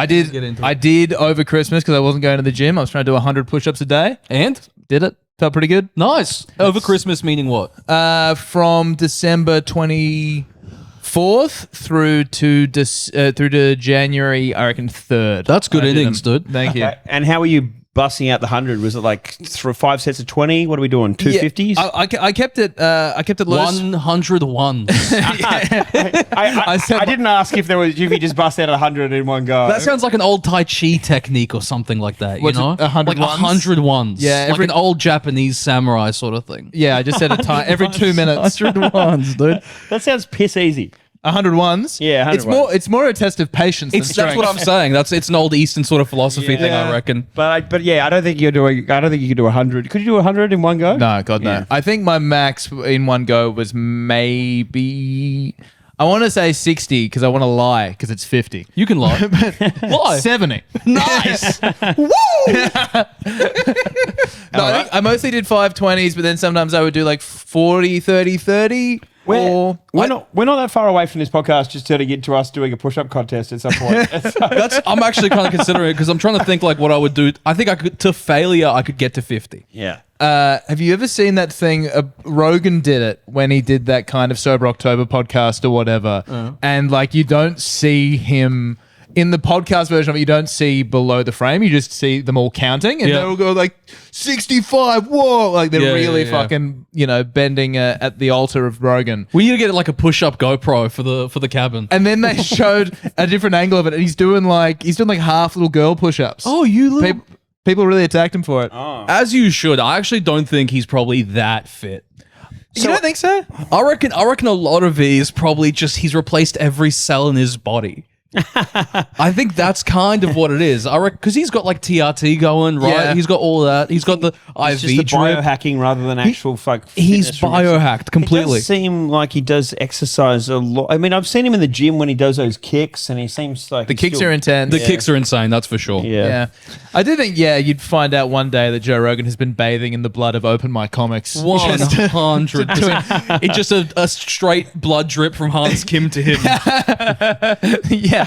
I Get into I it. did over Christmas because I wasn't going to the gym. I was trying to do 100 push-ups a day. And? Did it. Felt pretty good. Nice. Over Christmas meaning what? From December 24th through to January, I reckon 3rd. That's good I did innings, them. dude. Thank you. Okay. And how were you busting out the 100? Was it like through 5 sets of 20? What are we doing? 250s? Yeah, I kept it. I kept it loose. 100 ones. I didn't ask if you just bust out 100 in one go. That sounds like an old Tai Chi technique or something like that, you What's know? it, 100 like ones? 100 ones. Yeah, like an old Japanese samurai sort of thing. Yeah, I just set a time every 2 minutes. 100 ones, dude. That sounds piss easy. 100 ones. Yeah, 100 It's more a test of patience. That's what I'm saying. It's an old Eastern sort of philosophy thing, I reckon. But yeah, I don't think you could do 100. Could you do 100 in one go? No, God, no. Yeah. I think my max in one go was maybe, I want to say 60 because I want to lie because it's 50. You can lie. Lie. 70. Nice. Woo! No, I mostly did 520s, but then sometimes I would do like 40, 30, 30. We're not that far away from this podcast just to get to us doing a push-up contest at some point. I'm actually kind of considering it because I'm trying to think like what I would do. I think to failure, I could get to 50. Yeah. Have you ever seen that thing? Rogan did it when he did that kind of Sober October podcast or whatever. And like you don't see him in the podcast version of it, you don't see below the frame. You just see them all counting and they'll go like 65. Whoa. Like they're really fucking, bending at the altar of Rogan. We need to get like a push-up GoPro for the cabin. And then they showed a different angle of it and he's doing like half little girl push-ups. Oh, you little... People really attacked him for it. As you should. I actually don't think he's probably that fit. You don't think so? I reckon a lot of it is probably just he's replaced every cell in his body. I think that's kind of what it is. I reckon because he's got like TRT going, right? Yeah. He's got all that. He's got the It's IV just the drip. biohacking rather than actual He's fitness from biohacked completely. It does seem like he does exercise a lot. I mean, I've seen him in the gym when he does those kicks, and he seems like The kicks are intense. The kicks are insane, that's for sure. Yeah. I do think, you'd find out one day that Joe Rogan has been bathing in the blood of open mic comics. 100%. It's just a straight blood drip from Hans Kim to him. yeah.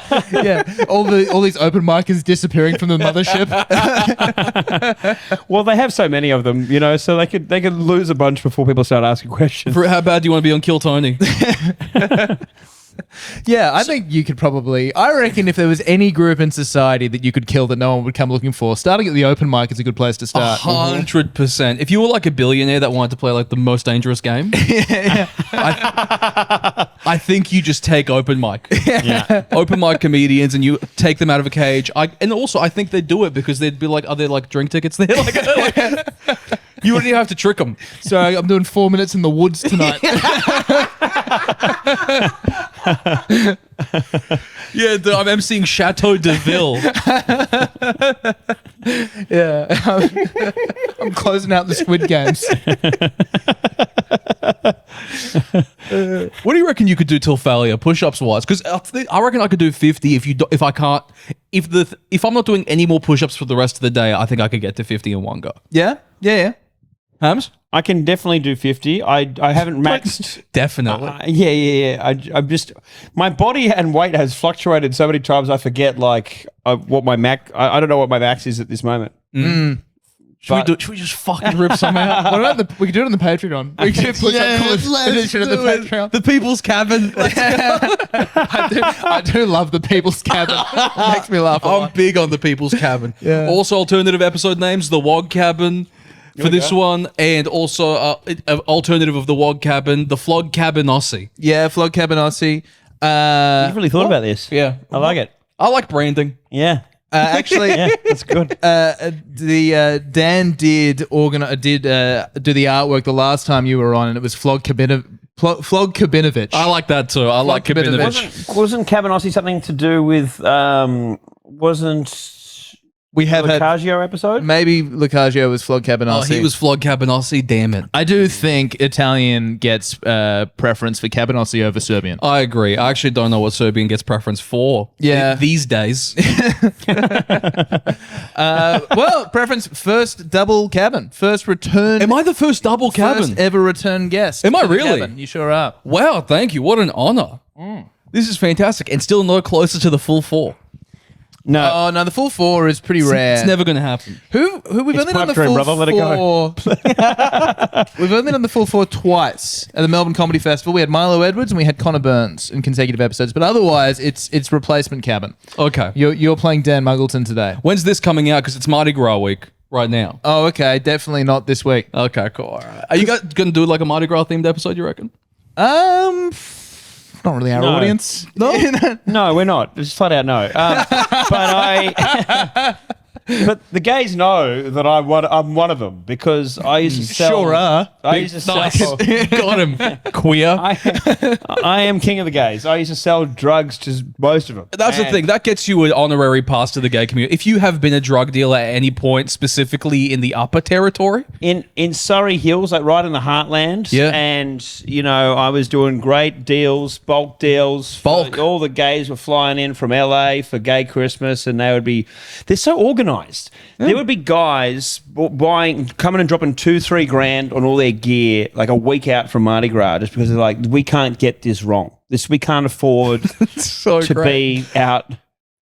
All these open micers disappearing from the mothership. Well, they have so many of them, so they could lose a bunch before people start asking questions. How bad do you want to be on Kill Tony? Yeah, I think you could probably... I reckon if there was any group in society that you could kill that no one would come looking for, starting at the open mic is a good place to start. 100%. If you were like a billionaire that wanted to play like the most dangerous game, I think you just take open mic. Yeah. Open mic comedians and you take them out of a cage. And also I think they'd do it because they'd be like, are there like drink tickets there? You wouldn't even have to trick them. So I'm doing 4 minutes in the woods tonight. Yeah, I'm emceeing Chateau de Ville. Yeah. I'm closing out the Squid Games. What do you reckon you could do till failure, push-ups wise? Because I reckon I could do 50 if I'm not doing any more push-ups for the rest of the day. I think I could get to 50 in one go. Yeah. Hams? I can definitely do 50. I haven't maxed. Definitely. Yeah. I'm just my body and weight has fluctuated so many times. I forget what my max. I don't know what my max is at this moment. Should we just fucking rip some out? What about we could do it on the Patreon. We could put edition of the Patreon. The People's Cabin. I do love the People's Cabin. It makes me laugh a I'm lot. big on the People's Cabin. Yeah. Also, alternative episode names: the Wog Cabin for this one, and also alternative of the Wog Cabin, the Flog Cabin Aussie. Yeah, Flog Cabin Aussie. You've really thought about this. Yeah, I like it. I like branding. Yeah. Actually, Yeah, that's good. Dan did do the artwork the last time you were on, and it was Flog Kabinovich. I like that too. I like Kabinovich. Kabinovich. Wasn't Cabanossi something to do with wasn't We have had Lucagio episode? maybe Lucagio was Flog Cabin Oh, Aussie. he was Flog Cabin Aussie. Damn it. I do think Italian gets preference for Cabin Aussie over Serbian. I agree. I actually don't know what Serbian gets preference for. Yeah. These days. Well, preference first double cabin, first return. Am I the first double cabin? First ever return guest? Am I to the really? cabin. You sure are. Wow, thank you. What an honor. This is fantastic. And still no closer to the full four. No. Oh no, the full 4 is pretty rare. It's never going to happen. Who we've only done the pipe dream, full brother, let it go. 4. We've only done the full 4 twice at the Melbourne Comedy Festival. We had Milo Edwards and we had Connor Burns in consecutive episodes. But otherwise, it's replacement cabin. Okay. You're playing Dan Muggleton today. When's this coming out? Because it's Mardi Gras week right now. Oh, okay. Definitely not this week. Okay, cool. All right. Are you guys going to do like a Mardi Gras themed episode, you reckon? Not really our No. audience. No, we're not. Just flat out no. But the gays know that I'm one of them because I used to sell. Sure are. I used to sell. Got him. Queer. I am king of the gays. I used to sell drugs to most of them. That's the thing. That gets you an honorary pass to the gay community. If you have been a drug dealer at any point, specifically in the upper territory. In Surrey Hills, like right in the heartland. Yeah. And, I was doing great deals, bulk deals. Bulk. All the gays were flying in from LA for gay Christmas and they're so organized. There would be guys coming and dropping $2-3 grand on all their gear like a week out from Mardi Gras just because they're like, we can't get this wrong. We can't afford So to be out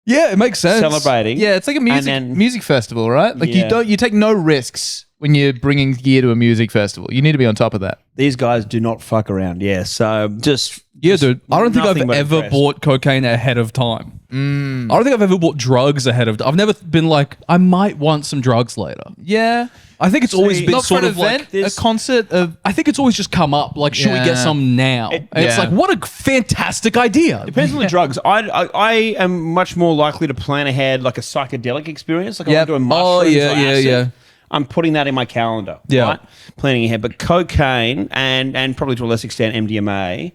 Yeah, it makes sense. celebrating. Yeah, it's like a music festival, right? Like Yeah. you take no risks when you're bringing gear to a music festival. You need to be on top of that. These guys do not fuck around. Yeah, so Yeah, dude. I don't think I've nothing but ever impressed. bought cocaine ahead of time. I don't think I've ever bought drugs ahead of time. I've never been like, I might want some drugs later. Yeah. I think it's always been Not for sort an of event, like a this- concert of... I think it's always just come up like, should we Yeah. get some now? And it's yeah. like, what a fantastic idea. Depends on the drugs. I am much more likely to plan ahead like a psychedelic experience. Like Yep. I'm doing mushrooms yeah, or yeah, acid. yeah. I'm putting that in my calendar. Yeah. Right? Planning ahead. But cocaine and probably to a less extent MDMA,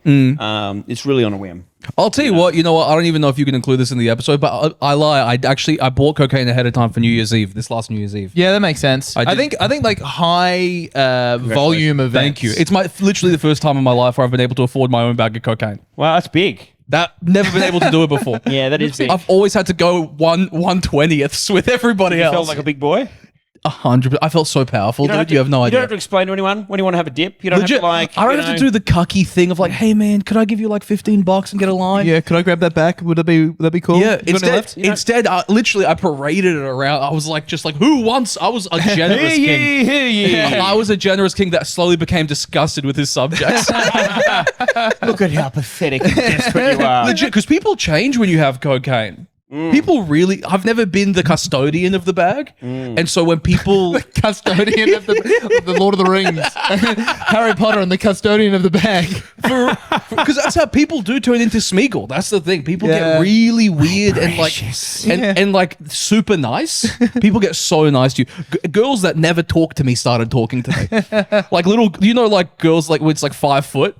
it's really on a whim. I'll tell you what, you know what? I don't even know if you can include this in the episode, but I lie. I bought cocaine ahead of time for New Year's Eve, this last New Year's Eve. Yeah, that makes sense. I did- think like high volume events. Thank you. It's literally the first time in my life where I've been able to afford my own bag of cocaine. Wow, that's big. That never been able to do it before. Yeah, that is big. I've always had to go 1/20ths with everybody You else. felt like a big boy. 100%. I felt so powerful, dude. You have no You idea. don't have to explain to anyone when you want to have a dip. You don't Legit, have to I don't have to do the cucky thing of like, hey man, could I give you like $15 and get a line? Yeah, could I grab that back? Would that be cool? Yeah, You got any instead, left? I paraded it around. I was like, who wants? I was a generous king. I was a generous king that slowly became disgusted with his subjects. Look at how pathetic and desperate you are. Legit, because people change when you have cocaine. People really. I've never been the custodian of the bag, and so when people, Custodian of the Lord of the Rings. Harry Potter and the custodian of the bag. because that's how people do turn into Smeagol. That's the thing. People Yeah. get really weird and like and like super nice. People get so nice to you. Girls that never talked to me started talking to me. Like little, like girls like when it's like 5 foot.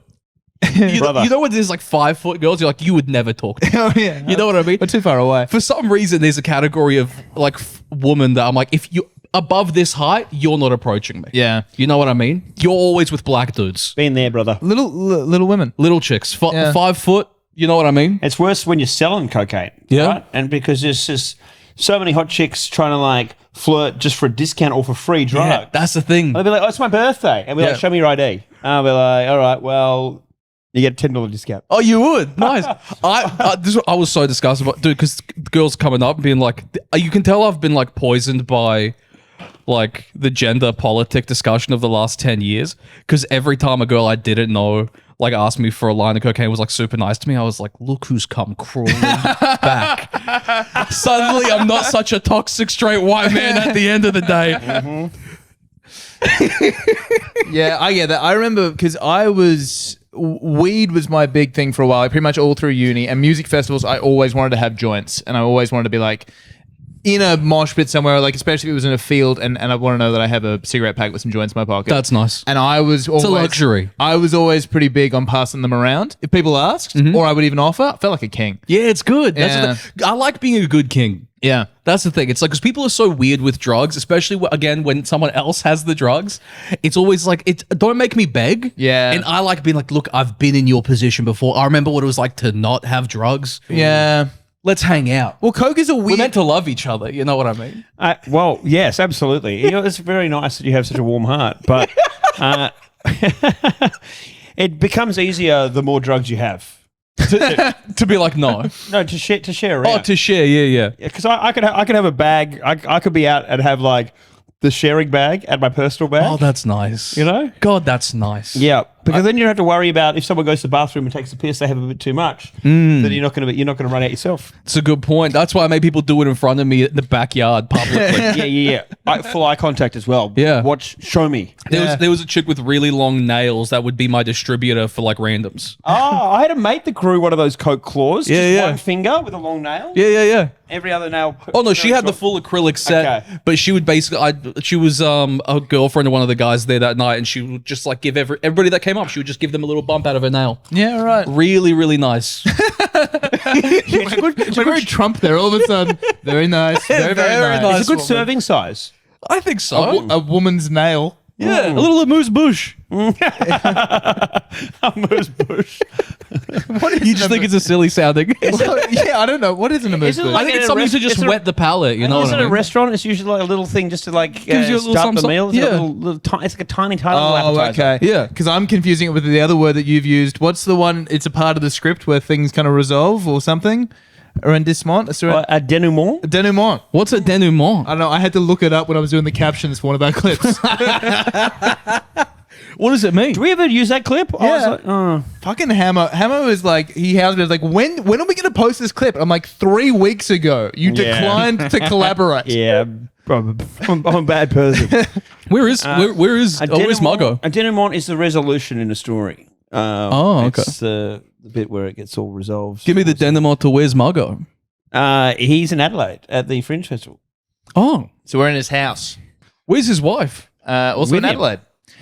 You know when there's like 5 foot girls, you're like, you would never talk to me. Oh yeah. You know what I mean? We're too far away. For some reason, there's a category of like woman that I'm like, if you above this height, you're not approaching me. Yeah. You know what I mean? You're always with black dudes, Been there, brother. Little women. little chicks, Yeah. 5 foot. You know what I mean? It's worse when you're selling cocaine. Yeah. Right? And because there's just so many hot chicks trying to like flirt just for a discount or for free drugs. That's the thing. They'll be like, oh, it's my birthday. And we're Yeah. like, show me your ID. I'll be like, all right, well, you get a $10 discount. Oh, you would? Nice. I was so disgusted, dude, because girls coming up and being like, you can tell I've been like poisoned by like the gender politic discussion of the last 10 years. Because every time a girl I didn't know like asked me for a line of cocaine was like super nice to me, I was like, look who's come crawling back. Suddenly, I'm not such a toxic straight white man at the end of the day. Yeah, I get that. I remember because weed was my big thing for a while, pretty much all through uni, and music festivals. I always wanted to have joints, and I always wanted to be like in a mosh pit somewhere, like especially if it was in a field, and I want to know that I have a cigarette pack with some joints in my pocket. That's nice. And I was always, a luxury. I was always pretty big on passing them around if people asked, or I would even offer. I felt like a king. Yeah, it's good. That's Yeah. the thing. I like being a good king. Yeah. That's the thing. It's like, because people are so weird with drugs, especially again when someone else has the drugs. It's always like, don't make me beg. Yeah. And I like being like, look, I've been in your position before. I remember what it was like to not have drugs. Yeah. Let's hang out. Well, coke is a We're weird. meant to love each other. You know what I mean? Well, yes, absolutely. It's very nice that you have such a warm heart, but it becomes easier the more drugs you have. To be like, no. No, to share around. Oh, to share. Yeah. Because I could have a bag. I could be out and have like the sharing bag and my personal bag. Oh, that's nice. You know? God, that's nice. Yeah, because then you don't have to worry about if someone goes to the bathroom and takes a piss, they have a bit too much. Then you're not going to run out yourself. It's a good point. That's why I made people do it in front of me in the backyard publicly. Yeah. Full eye contact as well. Yeah. Show me. There was a chick with really long nails that would be my distributor for like randoms. Oh, I had a mate that grew one of those Coke claws. Yeah. One finger with a long nail. Yeah. Every other nail. Oh no, she had the full acrylic set, Okay. but she would basically. She was a girlfriend of one of the guys there that night, and she would just like give everybody that came up. She would just give them a little bump out of her nail. Yeah, right. Really, really nice. It's very Trump there all of a sudden. Very nice. Very nice. It's a good serving size. I think so. A woman's nail. Yeah, a little amuse bouche. Amuse bush. You just think it's a silly sounding. Yeah, I don't know. What is an amuse Is it bush? I think it's something to just wet the palate. You know Is what it I a mean? restaurant? It's usually like a little thing just to like Gives you a little start the something- meal. It's, yeah. it's like a tiny little Oh, appetizer. okay. Yeah. Because I'm confusing it with the other word that you've used. What's the one? It's a part of the script where things kind of resolve or something? Arrondissement? A denouement. Denouement. What's a denouement? I don't know. I had to look it up when I was doing the captions for one of our clips. What does it mean? Do we ever use that clip? I was Yeah. like, oh. Fucking Hammer. Hammer was like, he housed me. I was like, when are we going to post this clip? I'm like, 3 weeks ago. You Yeah. declined to collaborate. Yeah, I'm a bad person. Where is Muggo? A denouement is the resolution in a story. Okay. It's the bit where it gets all resolved. Give me the denouement to where's Muggo? He's in Adelaide at the Fringe Festival. Oh, So we're in his house. where's his wife? Also With in him. Adelaide.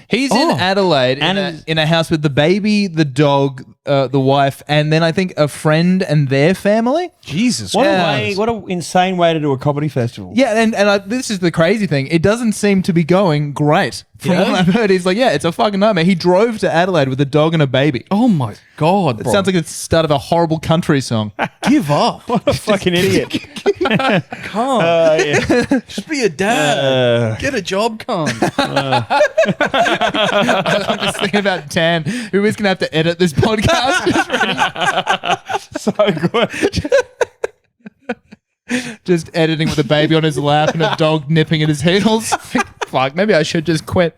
He's Oh. in Adelaide And in a house with the baby, the dog, the wife, and then I think a friend and their family. Jesus. What Yeah. what an insane way to do a comedy festival. Yeah, and this is the crazy thing. It doesn't seem to be going great. From Yeah? what I've heard, he's like, yeah, it's a fucking nightmare. He drove to Adelaide with a dog and a baby. Oh my God, It bro. sounds like the start of a horrible country song. Give up. What a fucking idiot. Come. Yeah. Just be a dad. Get a job, come. I'm just thinking about Dan, who is going to have to edit this podcast. So good. Just editing with a baby on his lap and a dog nipping at his heels. Fuck, maybe I should just quit.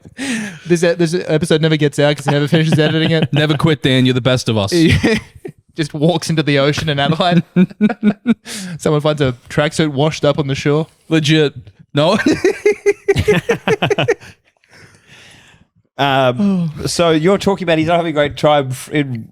This episode never gets out because he never finishes editing it. Never quit, Dan. You're the best of us. Just walks into the ocean in Adelaide. Someone finds a tracksuit washed up on the shore. Legit. No. So you're talking about he's not having a great time in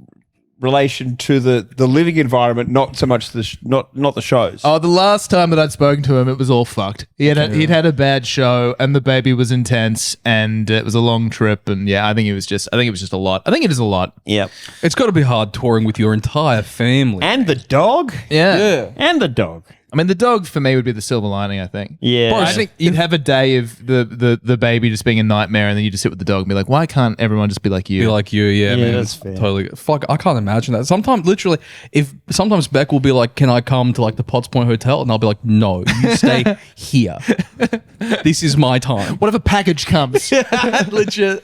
relation to the living environment, not so much not the shows. Oh, the last time that I'd spoken to him, it was all fucked. He'd had a bad show, and the baby was intense, and it was a long trip, and yeah, I think it was just a lot. I think it is a lot. Yeah. It's got to be hard touring with your entire family. And the dog. Yeah. And the dog. I mean, the dog for me would be the silver lining, I think. Yeah. I think you'd have a day of the baby just being a nightmare, and then you just sit with the dog and be like, why can't everyone just be like you? Be like you, yeah, man. that's fair. Totally. Fuck, I can't imagine that. Sometimes, literally, sometimes Beck will be like, "Can I come to like the Potts Point Hotel?" And I'll be like, "No, you stay here. This is my time." What if a package comes? Legit.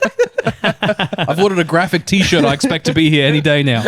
I've ordered a graphic T-shirt. I expect to be here any day now.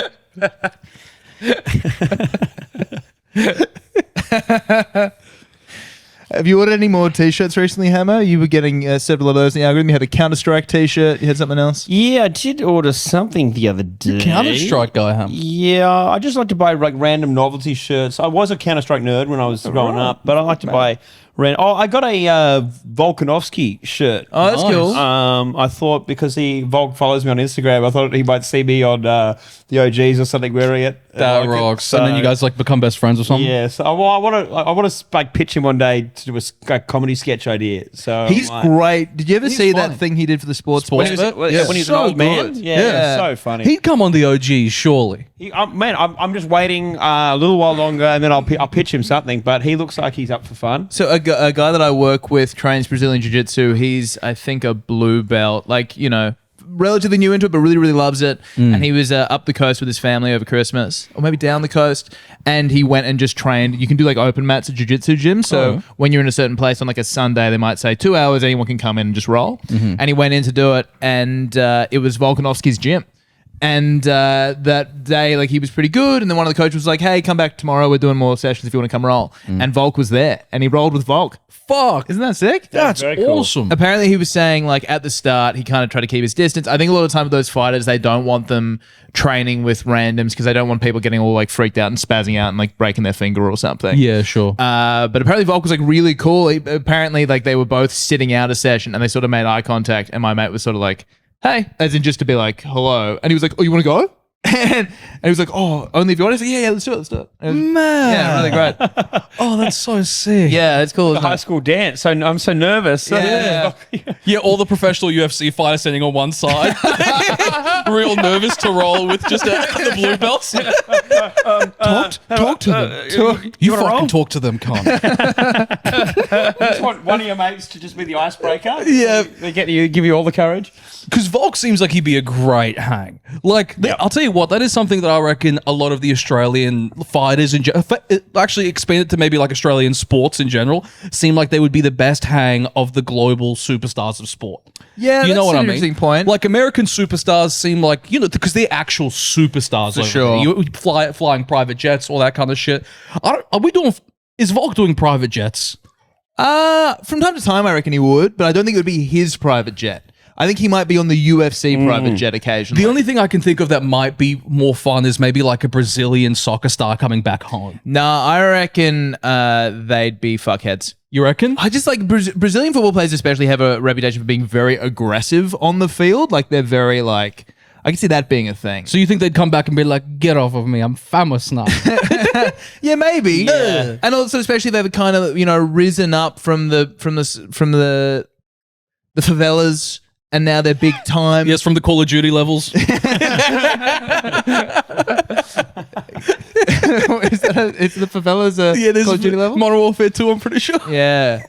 Have you ordered any more t-shirts recently, Hammer? You were getting several of those in the algorithm. You had a Counter-Strike t-shirt. You had something else? Yeah, I did order something the other day. Counter Strike guy, huh? Yeah, I just like to buy like random novelty shirts. I was a Counter Strike nerd when I was growing up, but I like to buy. I got a Volkanovski shirt. Oh, that's cool. I thought because Volk follows me on Instagram, I thought he might see me on the OGs or something wearing it. That rocks. And then you guys like become best friends or something? Yeah, so I want to like pitch him one day to do a comedy sketch idea. So He's like, great. Did you ever see funny. that thing he did for the sports when he bet? was, Yeah. when he was So an old man. good. Yeah, Yeah. so funny. He'd come on the OGs, surely. Man, I'm just waiting a little while longer, and then I'll pitch him something. But he looks like he's up for fun. So a guy that I work with trains Brazilian Jiu-Jitsu. He's, I think, a blue belt, like, you know, relatively new into it, but really, really loves it. And he was up the coast with his family over Christmas, or maybe down the coast, and he went and just trained. You can do like open mats at Jiu-Jitsu gym. So when you're in a certain place on like a Sunday, they might say 2 hours, anyone can come in and just roll. And he went in to do it, and it was Volkanovski's gym. And that day, like, he was pretty good. And then one of the coaches was like, hey, come back tomorrow. We're doing more sessions if you want to come roll. And Volk was there. And he rolled with Volk. Fuck. Isn't that sick? That's very cool. awesome. Apparently, he was saying, like, at the start, he kind of tried to keep his distance. I think a lot of the time with those fighters, they don't want them training with randoms because they don't want people getting all, like, freaked out and spazzing out and, like, breaking their finger or something. Yeah, sure. But apparently Volk was like really cool. Apparently, like, they were both sitting out a session and they sort of made eye contact, and my mate was sort of like, hey, as in just to be like, hello. And he was like, oh, you want to go? And he was like, oh, only if you want. I said, yeah, let's do it. And it was- Man. yeah, really great. Oh, that's so sick. Yeah, it's cool. The high school dance. So I'm so nervous. Yeah. Yeah, all the professional UFC fighters standing on one side. Real nervous to roll with just the blue belts. Talk to them. You wanna fucking roll? talk to them, cunt. You just want one of your mates to just be the icebreaker? Yeah. They give you all the courage? Because Volk seems like he'd be a great hang. Like, I'll tell you what, that is something that I reckon a lot of the Australian fighters, actually expanded to maybe like Australian sports in general, seem like they would be the best hang of the global superstars of sport. Yeah, you know that's what an I mean? interesting point. Like, American superstars seem like, you know, because they're actual superstars. For sure. You flying private jets, all that kind of shit. Is Volk doing private jets? From time to time, I reckon he would, but I don't think it would be his private jet. I think he might be on the UFC private jet occasionally. The only thing I can think of that might be more fun is maybe like a Brazilian soccer star coming back home. Nah, I reckon they'd be fuckheads. You reckon? I just like Brazilian football players especially have a reputation for being very aggressive on the field. Like, they're very like, I can see that being a thing. So you think they'd come back and be like, get off of me, I'm famous now. Yeah, maybe. Yeah. And also, especially if they've kind of, you know, risen up from the favelas, and now they're big time. Yes, from the Call of Duty levels. It's the favelas. Call of Duty level. Modern Warfare 2, I'm pretty sure. Yeah.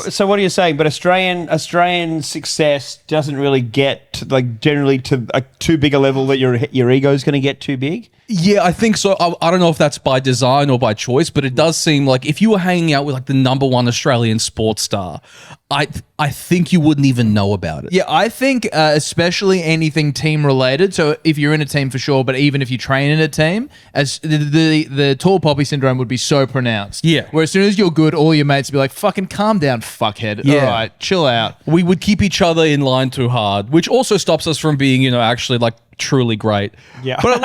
So what are you saying? But Australian success doesn't really get to, like, generally to a too big a level that your ego is going to get too big. Yeah, I think so. I don't know if that's by design or by choice, but it does seem like if you were hanging out with like the #1 Australian sports star, I think you wouldn't even know about it. Yeah, I think especially anything team related. So if you're in a team for sure, but even if you train in a team, as the tall poppy syndrome would be so pronounced. Yeah. Where as soon as you're good, all your mates would be like, "Fucking calm down, fuckhead. Yeah. All right, chill out." We would keep each other in line too hard, which also stops us from being, you know, actually like truly great. Yeah. But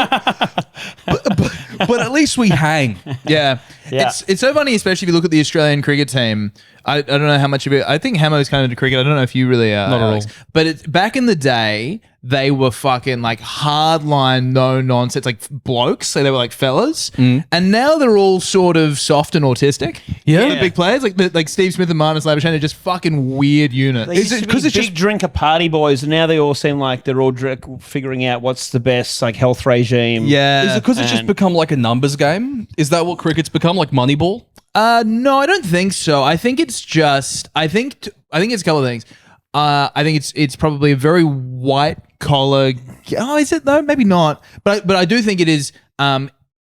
at least we hang. Yeah. Yeah. It's so funny, especially if you look at the Australian cricket team. I don't know how much of it. I think Hamo's kind of into cricket. I don't know if you really are. Not at Alex. all. But it's back in the day, they were fucking like hardline, no nonsense, like blokes. So they were like fellas. And now they're all sort of soft and autistic. Yeah. The big players like Steve Smith and Marnus Labuschagne are just fucking weird units. They used to be big drinker party boys, and now they all seem like they're all figuring out what's the best like health regime. Yeah. Is it because it's just And- become like a numbers game? Is that what cricket's become, like Moneyball? No, I don't think so. I think it's just. I think it's a couple of things. I think it's probably a very white collar. Oh, is it though? Maybe not. But I do think it is.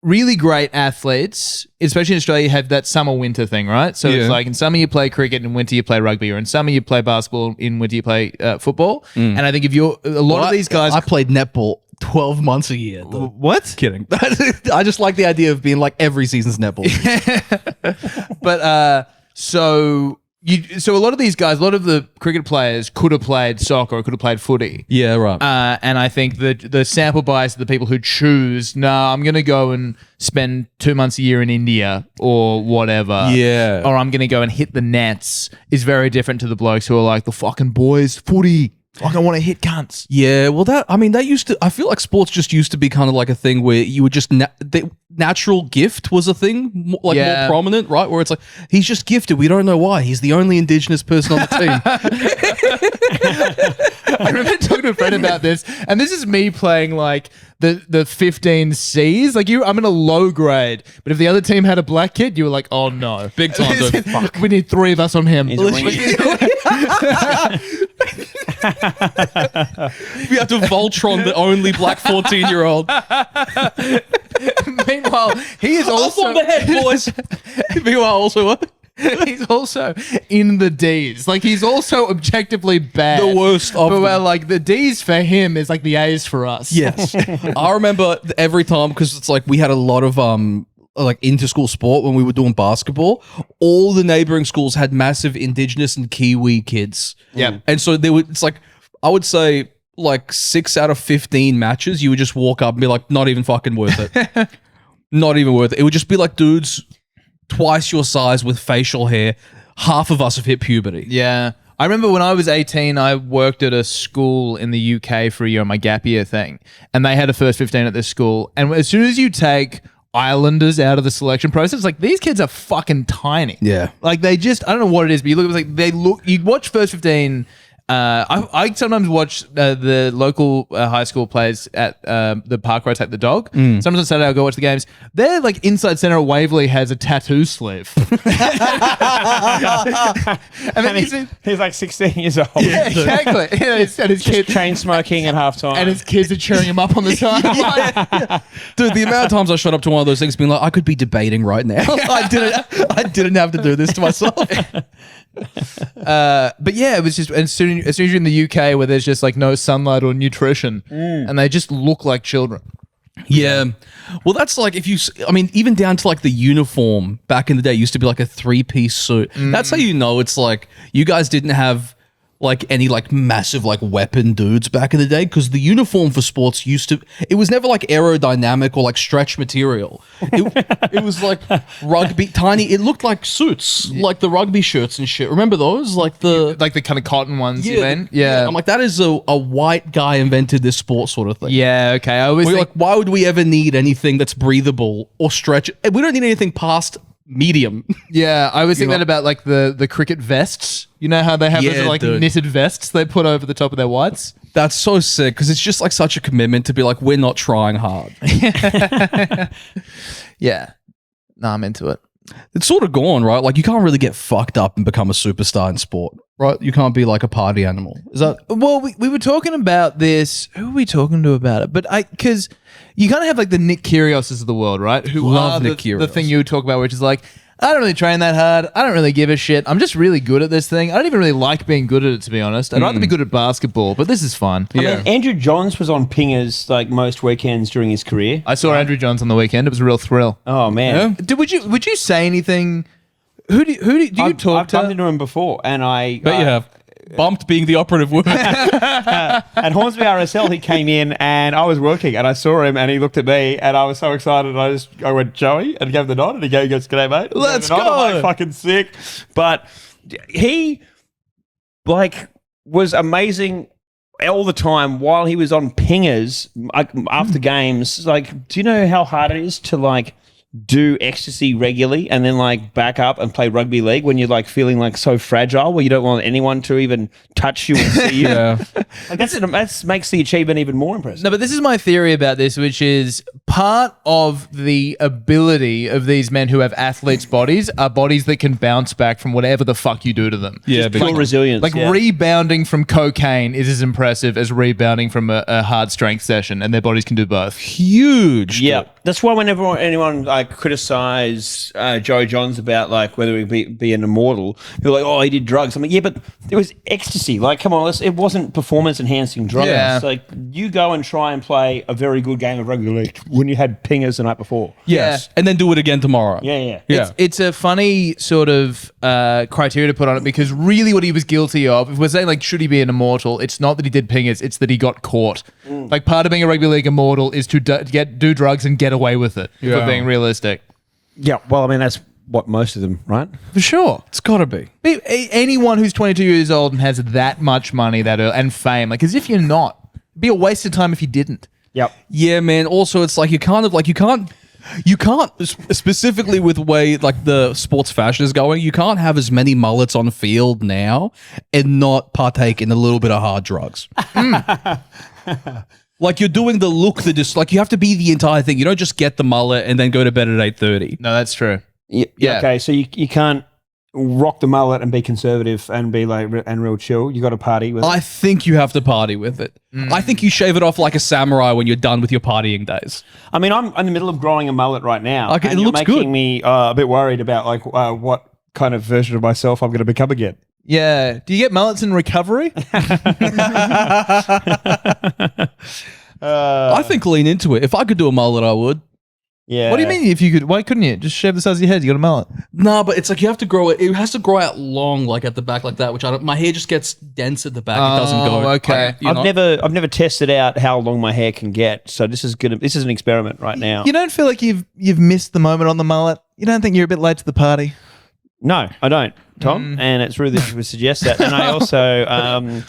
Really great athletes, especially in Australia, have that summer-winter thing, right? So Yeah. it's like in summer you play cricket, in winter you play rugby, or in summer you play basketball, in winter you play football. And I think if you're a lot of these guys, I played netball 12 months a year. what? Kidding. I just like the idea of being like every season's netball. But so a lot of these guys, a lot of the cricket players could have played soccer or could have played footy. Yeah, right. And I think the sample bias of the people who choose, I'm going to go and spend 2 months a year in India or whatever. Yeah. Or I'm going to go and hit the nets is very different to the blokes who are like, the fucking boys, footy. Like, I want to hit cunts. Yeah, well, that used to. I feel like sports just used to be kind of like a thing where you would just the natural gift was a thing, more prominent, right? Where it's like he's just gifted. We don't know why. He's the only Indigenous person on the team. I remember talking to a friend about this, and this is me playing like the 15 Cs. Like I'm in a low grade, but if the other team had a black kid, you were like, oh no, Big time, dude. Fuck. We need 3 of us on him. He's a We have to Voltron the only black 14-year-old. Meanwhile, he is Off also on the head, boys. Meanwhile, also what? He's also in the D's. Like, he's also objectively bad. The worst of But them. well, like, the D's for him is like the A's for us. Yes. I remember every time, because it's like we had a lot of like inter-school sport when we were doing basketball. All the neighboring schools had massive Indigenous and Kiwi kids. Yep. And so it's like, I would say like 6 out of 15 matches, you would just walk up and be like, not even fucking worth it. Not even worth it. It would just be like dudes twice your size with facial hair. Half of us have hit puberty. Yeah. I remember when I was 18, I worked at a school in the UK for a year on my gap year thing. And they had a first 15 at this school. And as soon as you take Islanders out of the selection process, like, these kids are fucking tiny. Yeah. Like, they just, I don't know what it is, but you look, it's like they look, you watch first 15. I sometimes watch the local high school plays at the park where I take the dog. Sometimes on Saturday I'll go watch the games. They're like inside center at Waverley has a tattoo sleeve. And then He's like 16 years old. yeah, exactly. Yeah, and his kids, Chain smoking at halftime. and his kids are cheering him up on the sideline. Dude, the amount of times I shot up to one of those things being like, I could be debating right now. I didn't have to do this to myself. But yeah, it was just as soon as you're in the UK where there's just like no sunlight or nutrition, and they just look like children. Yeah. Well, that's like I mean, even down to like the uniform back in the day used to be like a 3-piece suit. That's how you know it's like you guys didn't have like any like massive like weapon dudes back in the day, because the uniform for sports it was never like aerodynamic or like stretch material. It was like rugby, tiny. It looked like suits, like the rugby shirts and shit. Remember those? Like the kind of cotton ones, you mean? Yeah. I'm like, that is a white guy invented this sport sort of thing. Yeah, okay. I always We're think, like, why would we ever need anything that's breathable or stretch? We don't need anything past medium. yeah, I always think that about like the cricket vests. You know how they have those Yeah, like dude. knitted vests they put over the top of their whites? That's so sick, because it's just like such a commitment to be like, we're not trying hard. Yeah. No, I'm into it. It's sort of gone, right? Like, you can't really get fucked up and become a superstar in sport, right? You can't be like a party animal. Is that? Well, we were talking about this. Who were we talking to about it? But because you kind of have like the Nick Kyrgioses of the world, right? Who Love are Nick the Kyrgios. thing you would talk about, which is like, I don't really train that hard. I don't really give a shit. I'm just really good at this thing. I don't even really like being good at it, to be honest. I'd rather be good at basketball, but this is fun. I mean, Andrew Johns was on pingers like most weekends during his career. I saw Andrew Johns on the weekend. It was a real thrill. Oh man, Would you say anything? Who do you talk I've to? bumped into him before, and I Bet you have. Bumped being the operative word. at Hornsby RSL, he came in and I was working and I saw him and he looked at me and I was so excited. I went, Joey, and gave the nod and he goes, "G'day, mate." Let's And I'm go. like, fucking sick. But he like was amazing all the time while he was on pingers, like after games. Like, do you know how hard it is to like do ecstasy regularly and then like back up and play rugby league when you're like feeling like so fragile where you don't want anyone to even touch you and see you? Yeah. Like that makes the achievement even more impressive. No, but this is my theory about this, which is part of the ability of these men who have athletes' bodies are bodies that can bounce back from whatever the fuck you do to them. Yeah, Pure resilience. Like yeah. rebounding from cocaine is as impressive as rebounding from a hard strength session, and their bodies can do both. Huge. Yeah, that's why whenever anyone like criticize Joe Johns about like whether he be an immortal, they're like, "Oh, he did drugs." I'm like, "Yeah, but it was ecstasy. Like, come on, it wasn't performance enhancing drugs. Yeah. Like, you go and try and play a very good game of rugby league when you had pingers the night before. Yes. And then do it again tomorrow. Yeah. It's a funny sort of criteria to put on it, because really what he was guilty of, if we're saying like should he be an immortal, it's not that he did pingers, it's that he got caught. Like part of being a rugby league immortal is to do drugs and get away with it, if we're being realistic. Yeah. Well, I mean, that's what most of them, right? For sure. It's got to be. Anyone who's 22 years old and has that much money and fame, like as if you're not, it'd be a waste of time if you didn't. Yep. Yeah, man. Also, it's like you can't specifically with the way like the sports fashion is going, you can't have as many mullets on field now and not partake in a little bit of hard drugs. Like you're doing the look that is like you have to be the entire thing. You don't just get the mullet and then go to bed at 8:30. No, that's true. Yeah. Okay, so you can't rock the mullet and be conservative and be like and real chill. You got to party with. I think you have to party with it. I think you shave it off like a samurai when you're done with your partying days. I mean, I'm in the middle of growing a mullet right now. Okay, and it you're looks making good. me a bit worried about like what kind of version of myself I'm going to become again. Yeah. Do you get mullets in recovery? I think lean into it. If I could do a mullet, I would. Yeah. What do you mean if you could? Why couldn't you? Just shave the size of your head. You got a mullet. No, but it's like you have to grow it. It has to grow out long, like at the back, like that. Which I don't. My hair just gets dense at the back. It doesn't go. Okay. I've never tested out how long my hair can get. So this is an experiment right now. You don't feel like you've missed the moment on the mullet? You don't think you're a bit late to the party? No, I don't, Tom. And it's rude that you would suggest that. And I also,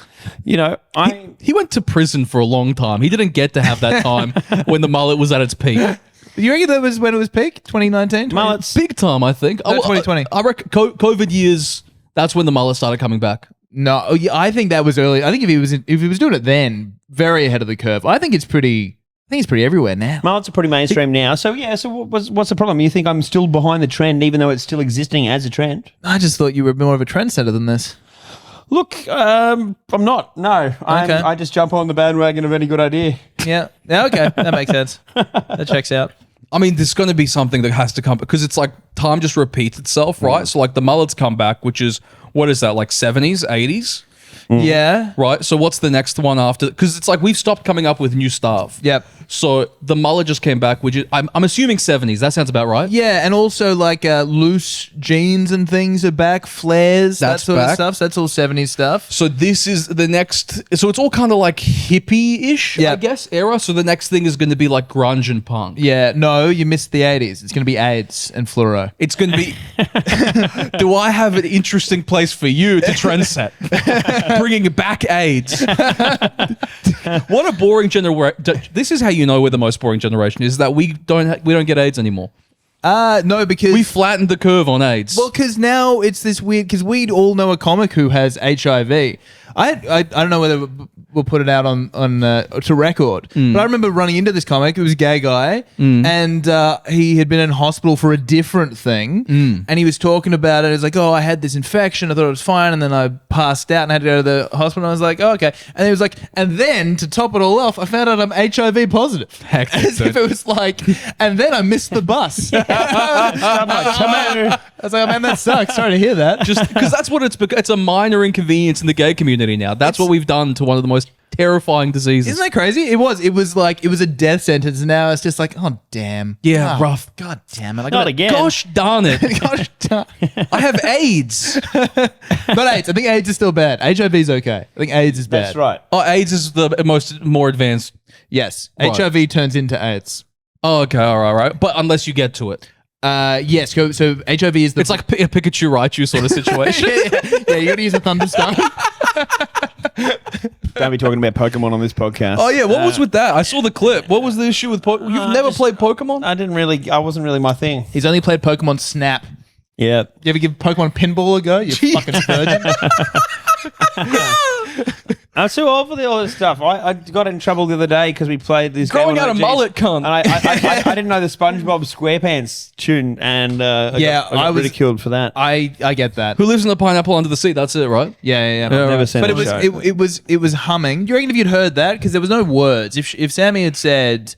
He went to prison for a long time. He didn't get to have that time when the mullet was at its peak. You reckon that was when it was peak? 2019? mullets. Big time, I think. No, 2020. I reckon COVID years. That's when the mullet started coming back. No, I think that was early. I think if he was doing it then, very ahead of the curve. I think it's pretty everywhere now. Mullets are pretty mainstream now. So yeah. So what's the problem? You think I'm still behind the trend, even though it's still existing as a trend? I just thought you were more of a trendsetter than this. Look, I'm not. No, I just jump on the bandwagon of any good idea. Yeah. Okay. That makes sense. That checks out. I mean, there's going to be something that has to come because it's like time just repeats itself, right? So like the mullets come back, which is what is that, like 70s, 80s? Yeah. Right. So what's the next one after? Because it's like we've stopped coming up with new stuff. Yep. So the mullet just came back, which is I'm assuming 70s. That sounds about right. Yeah, and also like loose jeans and things are back, flares, That's that sort back. of stuff. So that's all 70s stuff. So this is the next. So it's all kind of like hippie-ish, I Yep. guess, era. So the next thing is going to be like grunge and punk. Yeah, no, you missed the 80s. It's going to be AIDS and fluoro. It's going to be. Do I have an interesting place for you to trendset? Bringing back AIDS. What a boring generation. This is how you know we're the most boring generation, is that we don't get AIDS anymore. No, because We flattened the curve on AIDS. well, because now it's this weird. Because we all know a comic who has HIV. I don't know whether we'll put it out on to record, but I remember running into this comic. It was a gay guy, and he had been in hospital for a different thing, and he was talking about it. He was like, "Oh, I had this infection. I thought it was fine, and then I passed out and had to go to the hospital." And I was like, "Oh, okay." And he was like, "And then to top it all off, I found out I'm HIV positive." Hectic, As if it was like, and then I missed the bus. I was like, "Oh man, that sucks. Sorry to hear that." just because that's what it's a minor inconvenience in the gay community now. That's what we've done to one of the most terrifying diseases. Isn't that crazy? It was like it was a death sentence. And now it's just like, oh damn, Yeah, Ah, rough. God damn it! I Not got again. Gosh darn it. Gosh darn. I have AIDS. Not AIDS. I think AIDS is still bad. HIV is okay. I think AIDS is bad. That's right. Oh, AIDS is the more advanced. Yes, Right. HIV turns into AIDS. Oh, okay, all right. But unless you get to it. Yes. So HIV is the. It's like a Pikachu Raichu sort of situation. yeah, you got to use a thunderstorm. Don't be talking about Pokemon on this podcast. Oh, yeah, what was with that? I saw the clip. What was the issue with Pokemon? You've never played Pokemon? I wasn't really my thing. He's only played Pokemon Snap. Yeah. You ever give Pokemon Pinball a go? You fucking virgin. I'm too old for all this stuff. I got in trouble the other day because we played this Growing game on out a OGs. mullet, cunt. And I didn't know the SpongeBob SquarePants tune, and I got was ridiculed for that. I get that. Who lives in the pineapple under the sea? That's it, right? Yeah. Yeah, Never right. seen But that show. it was humming. Do you reckon if you'd heard that, because there was no words, if Sammy had said,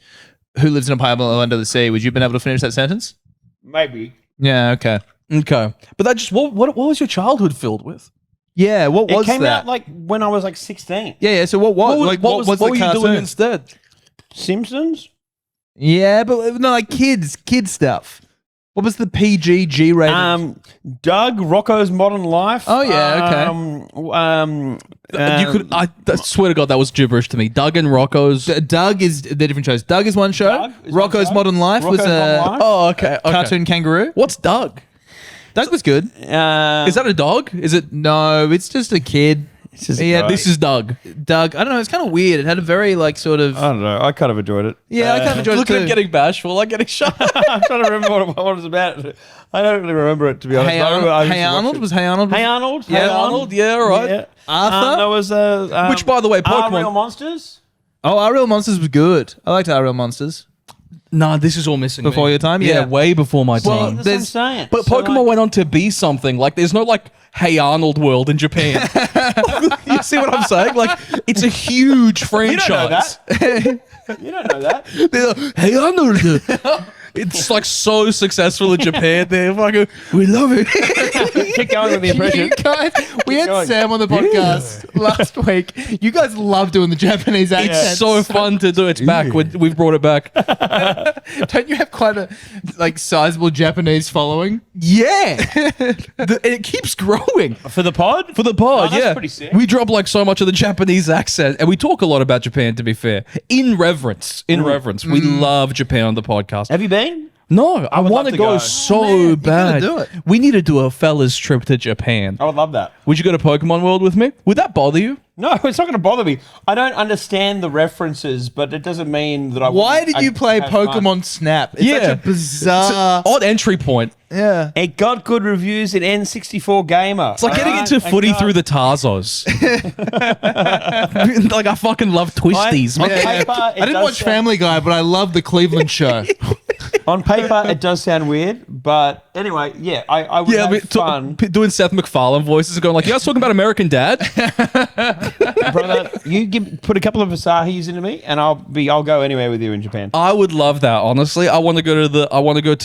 "Who lives in a pineapple under the sea," would you have been able to finish that sentence? Maybe. Yeah. Okay. Okay. But that just, what was your childhood filled with? Yeah. What It was came that? out like when I was like 16. Yeah. So what was what the were you cartoon? doing instead? Simpsons? Yeah, but no, like kids stuff. What was the PG rating? Doug, Rocco's Modern Life. Oh, yeah, okay. You could. I swear to God, that was gibberish to me. Doug and Rocco's. Doug is the different shows. Doug is one show. Doug is one Rocco's show. Modern Life was Rocco's a Modern Life. Oh, okay. cartoon kangaroo. What's Doug? Doug was good. Is that a dog? Is it? No, it's just a kid. It's just Yeah, great. This is Doug. Doug. I don't know. It's kind of weird. It had a very like sort of. I don't know. I kind of enjoyed it. Yeah, I kind of enjoyed Look it at too. him getting bashful, like getting shot. I'm trying to remember what it was about. I don't really remember it, to be honest. Hey I remember I Arnold. used Hey to watch Arnold. it. Was Hey Arnold? Hey Arnold. Yeah, Arnold. Yeah, all right. Yeah. Arthur? There was Which, by the way, Pokemon. Real Monsters. Oh, Our Real Monsters was good. I liked Our Real Monsters. Nah, this is all missing. Before me. your time? Yeah, Yeah. way before my Well, time. That's what I'm There's- saying. But So, Pokemon like, went on to be something. Like, there's no like Hey Arnold world in Japan. You see what I'm saying? Like, it's a huge you don't know franchise. that. You don't know that. Hey Arnold, It's like so successful in Japan. They're fucking, we love it. Keep going with the impression. You guys, we had going. Sam on the podcast last week. You guys love doing the Japanese accent. It's so fun to do. It's back. We've brought it back. Don't you have quite a sizable Japanese following? Yeah. It keeps growing. For the pod? For the pod, Oh, that's yeah. pretty sick. We drop like so much of the Japanese accent, and we talk a lot about Japan, to be fair. In reverence. We love Japan on the podcast. Have you been? No, I would want love to to go go. so man, you bad. gotta do it. We need to do a fella's trip to Japan. I would love that. Would you go to Pokemon World with me? Would that bother you? No, it's not going to bother me. I don't understand the references, but it doesn't mean that I Why wouldn't- did you I'd play have fun. Pokemon Snap? It's Yeah. such a bizarre. Odd entry point. Yeah. It got good reviews in N64 Gamer. It's like getting into footy through the Tarzos. Like I fucking love twisties. On man. paper, I didn't watch Family Guy, but I love the Cleveland show. On paper, it does sound weird, but anyway, yeah, I would Yeah, have fun. doing Seth MacFarlane voices and going like, you guys talking about American Dad? Brother, put a couple of Asahis into me, and I'll go anywhere with you in Japan. I would love that, honestly. I want to go to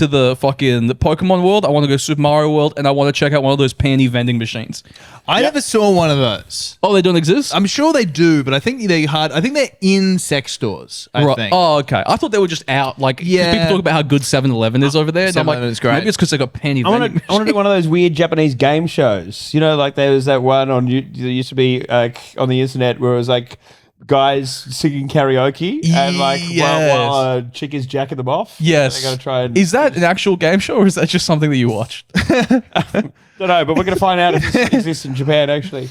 the fucking Pokemon World. I want to go to Super Mario World, and I want to check out one of those panty vending machines. I never saw one of those. Oh, they don't exist? I'm sure they do, but I think they're hard. I think they're in sex stores. I Right. think. Oh, okay. I thought they were just out. Like, 'cause Yeah. people talk about how good 7-Eleven is over there. And I'm like, 7-Eleven is great. maybe it's because they got panty I vending want to do one of those weird Japanese game shows. You know, like there was that one on there used to be on the internet where it was like guys singing karaoke and like while a chick is jacking them off. Yes. They're gonna try and Is that an actual game show or is that just something that you watched? don't know, but we're gonna find out if this exists in Japan actually.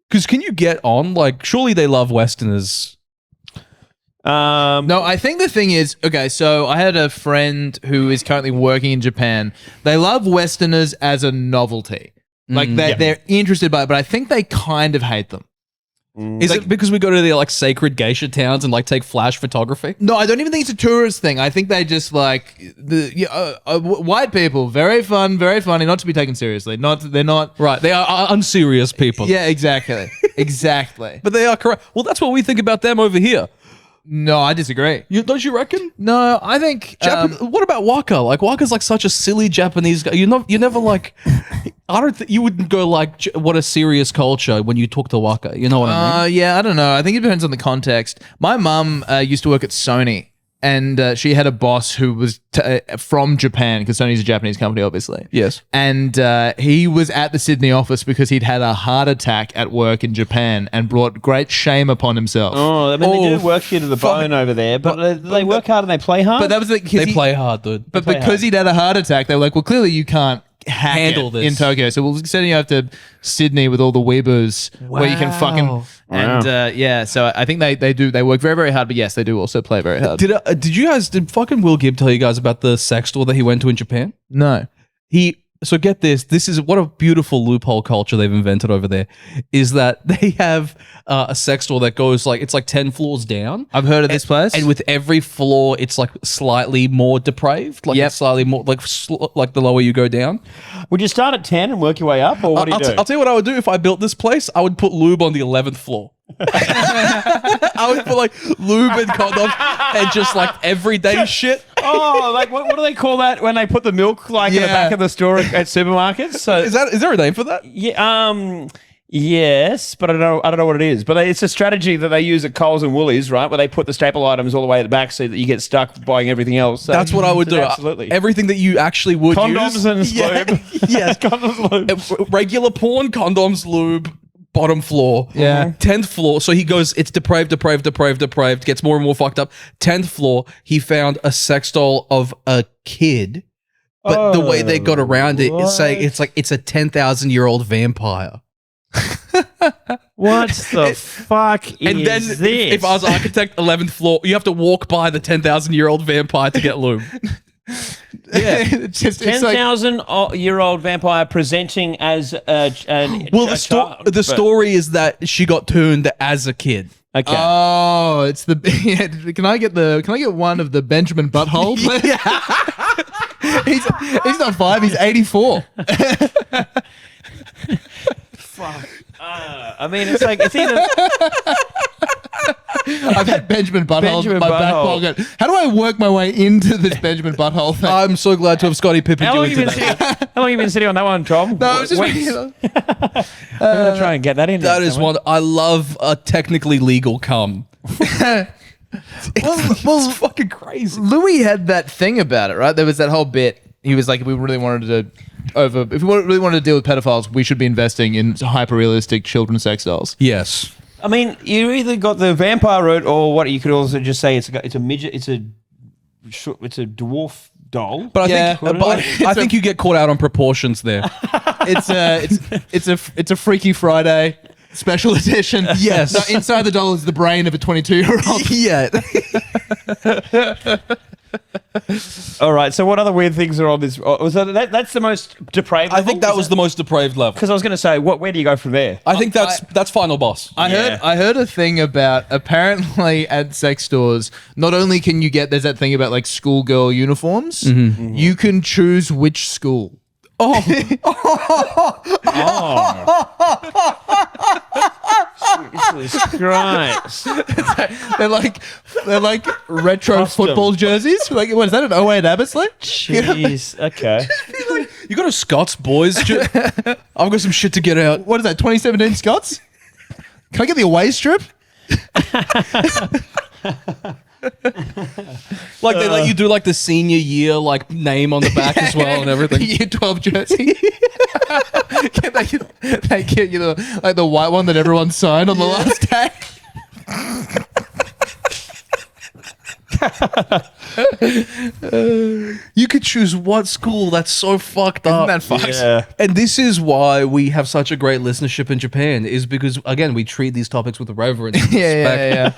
Because can you get on? Like, surely they love Westerners. No, I think the thing is, okay, so I had a friend who is currently working in Japan. They love Westerners as a novelty. Like, they're interested by it, but I think they kind of hate them. Is it because we go to the like sacred geisha towns and like take flash photography? No, I don't even think it's a tourist thing. I think they just like white people, very fun, very funny, not to be taken seriously. They're not. Right, they are unserious people. Yeah, exactly, exactly. But they are correct. Well, that's what we think about them over here. No, I disagree. Don't you reckon? No, I think. What about Waka? Like Waka's like such a silly Japanese guy. You never like. I don't think you wouldn't go like what a serious culture when you talk to Waka. You know what I mean? Yeah, I don't know. I think it depends on the context. My mum used to work at Sony, and she had a boss who was from Japan because Sony's a Japanese company, obviously. Yes. And he was at the Sydney office because he'd had a heart attack at work in Japan and brought great shame upon himself. Oh, I mean they do work you to the bone over there, but they work hard and they play hard. But that was the They play hard, dude. But play because hard. he'd had a heart attack, they were like, well, clearly you can't Handle it this. in Tokyo. So we'll send you out to Sydney with all the weeboos where you can fucking... Wow. And yeah, so I think they work very, very hard, but yes, they do also play very hard. Did fucking Will Gibb tell you guys about the sex store that he went to in Japan? No. So get this. This is what a beautiful loophole culture they've invented over there. Is that they have a sex store that goes like it's like 10 floors down. I've heard of this place. And with every floor, it's like slightly more depraved. Like Yep. it's slightly more like like the lower you go down. would you start at 10 and work your way up, or what do you do? I'll tell you what I would do if I built this place. I would put lube on the 11th floor. I would put like lube and condoms and just like everyday shit. Oh, like what do they call that when they put the milk like in the Yeah. back of the store at supermarkets? So Is there a name for that? yeah, yes, but I don't know what it is. But it's a strategy that they use at Coles and Woolies, right? Where they put the staple items all the way at the back so that you get stuck buying everything else. So, That's what I would do. Absolutely. Everything that you actually would Condoms use. and lube. Yes. Condoms, lube. Regular porn, condoms, lube, bottom floor. Yeah. 10th floor. So he goes, it's depraved, gets more and more fucked up. 10th floor, he found a sex doll of a kid. But the way they got around it is saying it's like it's a 10,000-year-old vampire. What the fuck And is then this? if I was architect, 11th floor, you have to walk by the 10,000-year-old vampire to get lube. Yeah. it's like, 10,000-year-old vampire presenting as Well, the story is that she got turned as a kid. Okay. oh, it's the... Yeah, can I get one of the Benjamin Butthole? he's not 5, he's 84. Fuck. I mean, it's like it's either I've had Benjamin Butthole Benjamin in my back Butthole. pocket. How do I work my way into this Benjamin Butthole thing? I'm so glad to have Scotty Pippen How long, doing you been today. sitting, how long you been sitting on that one, Tom? no, I was just Weeks? making I'm gonna try and get that in. That is one. I love a technically legal cum. It's fucking crazy. Louis had that thing about it, right? There was that whole bit. He was like, if we really wanted to really wanted to deal with pedophiles, we should be investing in hyper realistic children's sex dolls. Yes. I mean, you either got the vampire route, or what you could also just say it's a midget, it's a dwarf doll. But I Yeah, think, but I think you get caught out on proportions there. It's a Freaky Friday special edition. Yes. No, inside the doll is the brain of a 22-year-old. Yeah. All right. So what other weird things are on this? So that's the most depraved. I think that was the most depraved level. because I was going to say, where do you go from there? I think that's final boss. I Yeah. heard a thing about apparently at sex stores, not only can you get, there's that thing about like schoolgirl uniforms, you can choose which school. Jesus Christ! They're like retro Custom. football jerseys. Like, what is that, an 08 Abbotsleigh? Jeez. Okay. You got a Scots, boys? I've got some shit to get out. What is that, 2017 Scots? Can I get the away strip? Like they let you do like the senior year like name on the back as well and everything. Year 12 jersey. They get you the white one that everyone signed on the last day. You could choose what school. That's so fucked up. Isn't that fucked? Yeah. And this is why we have such a great listenership in Japan, is because again we treat these topics with reverence. And Yeah.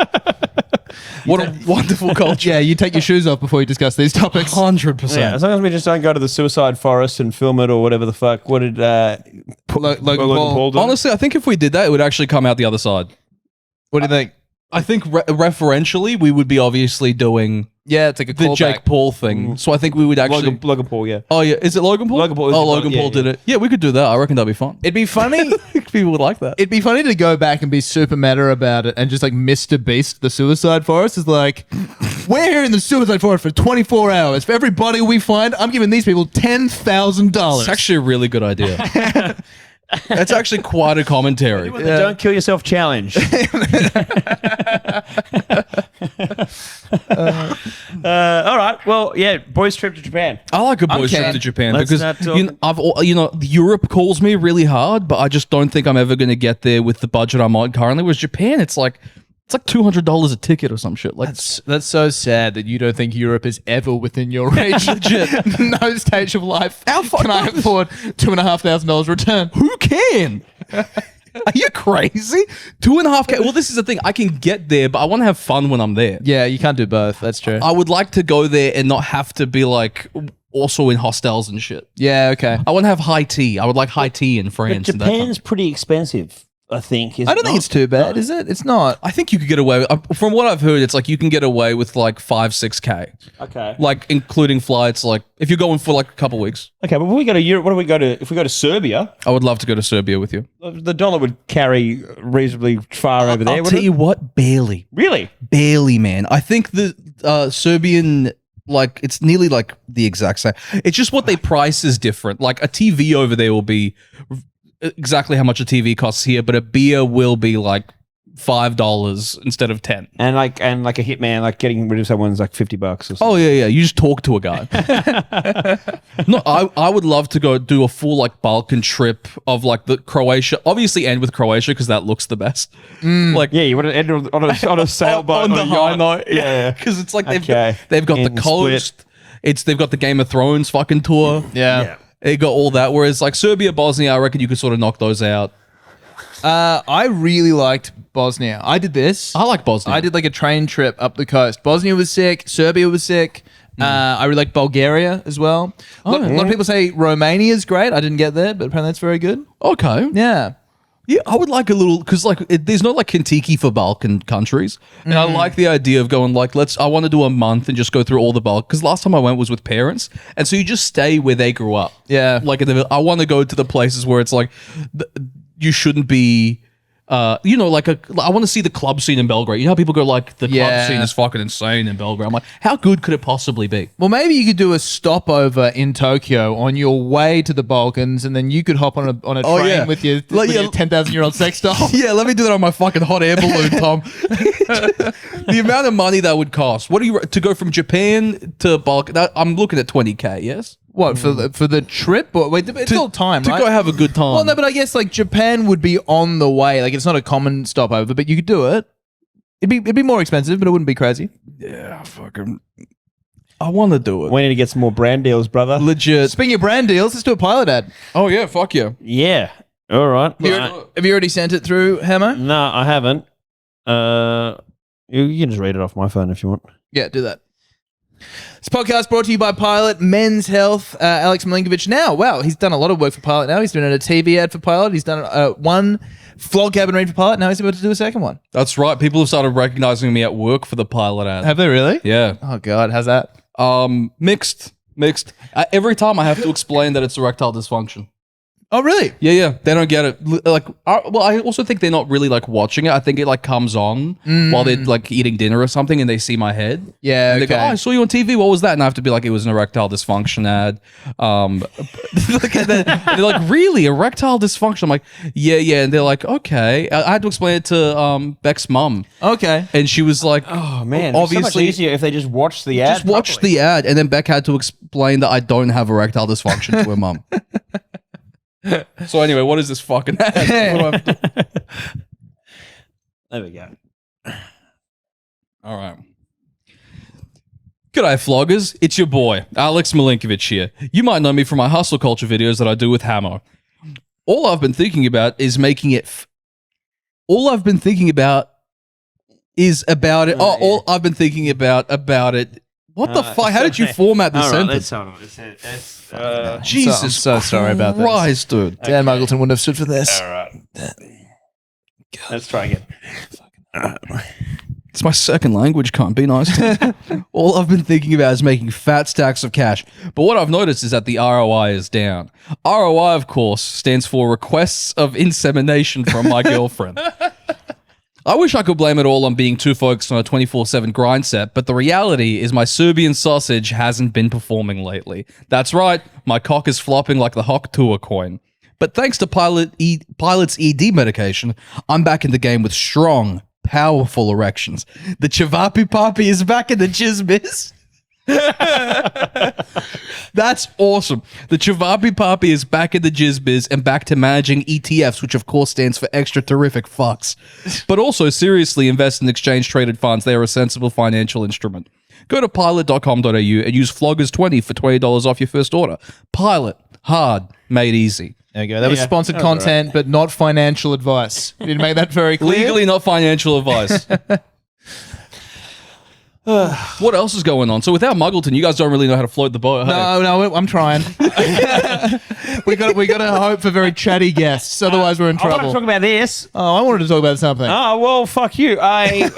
What a wonderful culture. Yeah, you take your shoes off before you discuss these topics. 100%. Yeah, as long as we just don't go to the suicide forest and film it or whatever the fuck. What did Logan Logan Paul do? Honestly, I think if we did that, it would actually come out the other side. What do you think? I think referentially, we would be obviously doing Yeah, it's like a the callback. Jake Paul thing. So I think we would actually. Logan Paul, yeah. Oh yeah, is it Logan Paul? Logan Paul is Oh, the- Logan yeah, Paul did yeah. it. Yeah, we could do that. I reckon that'd be fun. It'd be funny. People would like that. It'd be funny to go back and be super meta about it and just like Mr. Beast, the Suicide Forest, is like, we're here in the Suicide Forest for 24 hours. For every body we find, I'm giving these people $10,000. It's actually a really good idea. That's actually quite a commentary. The Don't Kill Yourself challenge. All right. Well, yeah, boys' trip to Japan. I like a boys Okay. trip to Japan Let's because not talk- Europe calls me really hard, but I just don't think I'm ever going to get there with the budget I'm on currently. Whereas Japan, it's like $200 a ticket or some shit. Like That's so sad that you don't think Europe is ever within your range. Legit. No stage of life. How can I afford $2,500 return? who can? Are you crazy? 2.5K. Well, this is the thing. I can get there, but I want to have fun when I'm there. Yeah, you can't do both. That's true. I would like to go there and not have to be like also in hostels and shit. Yeah, okay. I want to have high tea. I would like high tea in But France. and that kind of- Japan's pretty expensive, I think. I don't think it's too bad, is it? It's not. I think you could get away with, from what I've heard, it's like you can get away with like 5-6K. Okay. Like including flights, like if you're going for like a couple weeks. Okay, but when we go to Europe, what do we go to? If we go to Serbia, I would love to go to Serbia with you. the dollar would carry reasonably far over there. I'll wouldn't tell it? you what, barely. Really? Barely, man. I think the Serbian, like, it's nearly like the exact same. It's just what they price is different. Like a TV over there will be exactly how much a TV costs here, but a beer will be like $5 instead of 10. And like a hitman, like getting rid of someone's like $50 or something. Oh yeah, yeah. You just talk to a guy. No, I would love to go do a full like Balkan trip of like the Croatia. Obviously, end with Croatia because that looks the best. Like Yeah, you want to end on a sailboat on or the a high yacht. note. Yeah. because it's like they've Okay. got the And split. coast. They've got the Game of Thrones fucking tour. Yeah. They got all that. Whereas like Serbia, Bosnia, I reckon you could sort of knock those out. I really liked Bosnia. I did this. I like Bosnia. I did like a train trip up the coast. Bosnia was sick. Serbia was sick. I really like Bulgaria as well. A lot of people say Romania is great. I didn't get there, but apparently that's very good. Okay. Yeah. Yeah, I would like a little because like there's no like Kentucky for Balkan countries, and I like the idea of going like I want to do a month and just go through all the Balkan because last time I went was with parents, and so you just stay where they grew up. Yeah. like I want to go to the places where it's like you shouldn't be you know, like I want to see the club scene in Belgrade. You know how people go like the club scene is fucking insane in Belgrade. I'm like, how good could it possibly be? Well, maybe you could do a stopover in Tokyo on your way to the Balkans, and then you could hop on a train with your 10,000-year-old sex doll. Yeah, let me do that on my fucking hot air balloon, Tom. The amount of money that would cost. What do you to go from Japan to Balkan? I'm looking at 20K. Yes. What for the trip? Or wait, it's all time, to right? go have a good time. Well, no, but I guess like Japan would be on the way. Like it's not a common stopover, but you could do it. It'd be more expensive, but it wouldn't be crazy. Yeah, fucking. I want to do it. We need to get some more brand deals, brother. Legit. Speaking of brand deals, let's do a pilot ad. Oh yeah, fuck yeah. Yeah. All right. Have you already sent it through, Hamo? No, I haven't. You can just read it off my phone if you want. Yeah, do that. This podcast brought to you by Pilot Men's Health. Aleks Milinkovic now. Wow, he's done a lot of work for Pilot now. He's doing a TV ad for Pilot. He's done one Flog cabin read for Pilot. Now he's about to do a second one. That's right. People have started recognizing me at work for the Pilot ad. Have they really? Yeah. Oh, God. How's that? Mixed. Every time I have to explain that it's erectile dysfunction. Oh, really? Yeah. They don't get it. Like, well, I also think they're not really like watching it. I think it like comes on while they're like eating dinner or something, and they see my head. Yeah. And they go, "Oh, I saw you on TV. What was that?" And I have to be like, "It was an erectile dysfunction ad." They're like, "Really, erectile dysfunction?" I'm like, "Yeah." And they're like, "Okay." I had to explain it to Beck's mum. Okay. And she was like, Oh man, obviously it's so much easier if they just watch the ad. just watch the ad." And then Beck had to explain that I don't have erectile dysfunction to her mum. So anyway, what is this fucking ad? What do I have to- There we go. All right. G'day, floggers. It's your boy, Aleks Milinkovic here. You might know me from my hustle culture videos that I do with Hammer. All I've been thinking about is making it... All I've been thinking about is about it... all I've been thinking about it... What the fuck? How did you format this sentence? Jesus I'm so sorry about this. Christ, dude. Dan Muggleton wouldn't have stood for this. All right. Let's try again. It's my second language, can't be nice. All I've been thinking about is making fat stacks of cash. But what I've noticed is that the ROI is down. ROI, of course, stands for requests of insemination from my girlfriend. I wish I could blame it all on being too focused on a 24/7 grind set, but the reality is my Serbian sausage hasn't been performing lately. That's right, my cock is flopping like the Hock Tour coin. But thanks to Pilot's ED medication, I'm back in the game with strong, powerful erections. The Chavapi Papi is back in the jizbiz. That's awesome. The Chavapi Papi is back in the jizbiz and back to managing ETFs, which of course stands for extra terrific fucks. But also seriously invest in exchange traded funds. They are a sensible financial instrument. Go to pilot.com.au and use floggers20 for $20 off your first order. Pilot. Hard. Made easy. There you go. That was sponsored content, but not financial advice. You didn't make that very clear. Legally not financial advice. What else is going on? So without Muggleton, you guys don't really know how to float the boat. Hey? No, I'm trying. we got to hope for very chatty guests, otherwise we're in I want trouble. to talk about this. I wanted to talk about something. Oh, well, fuck you. I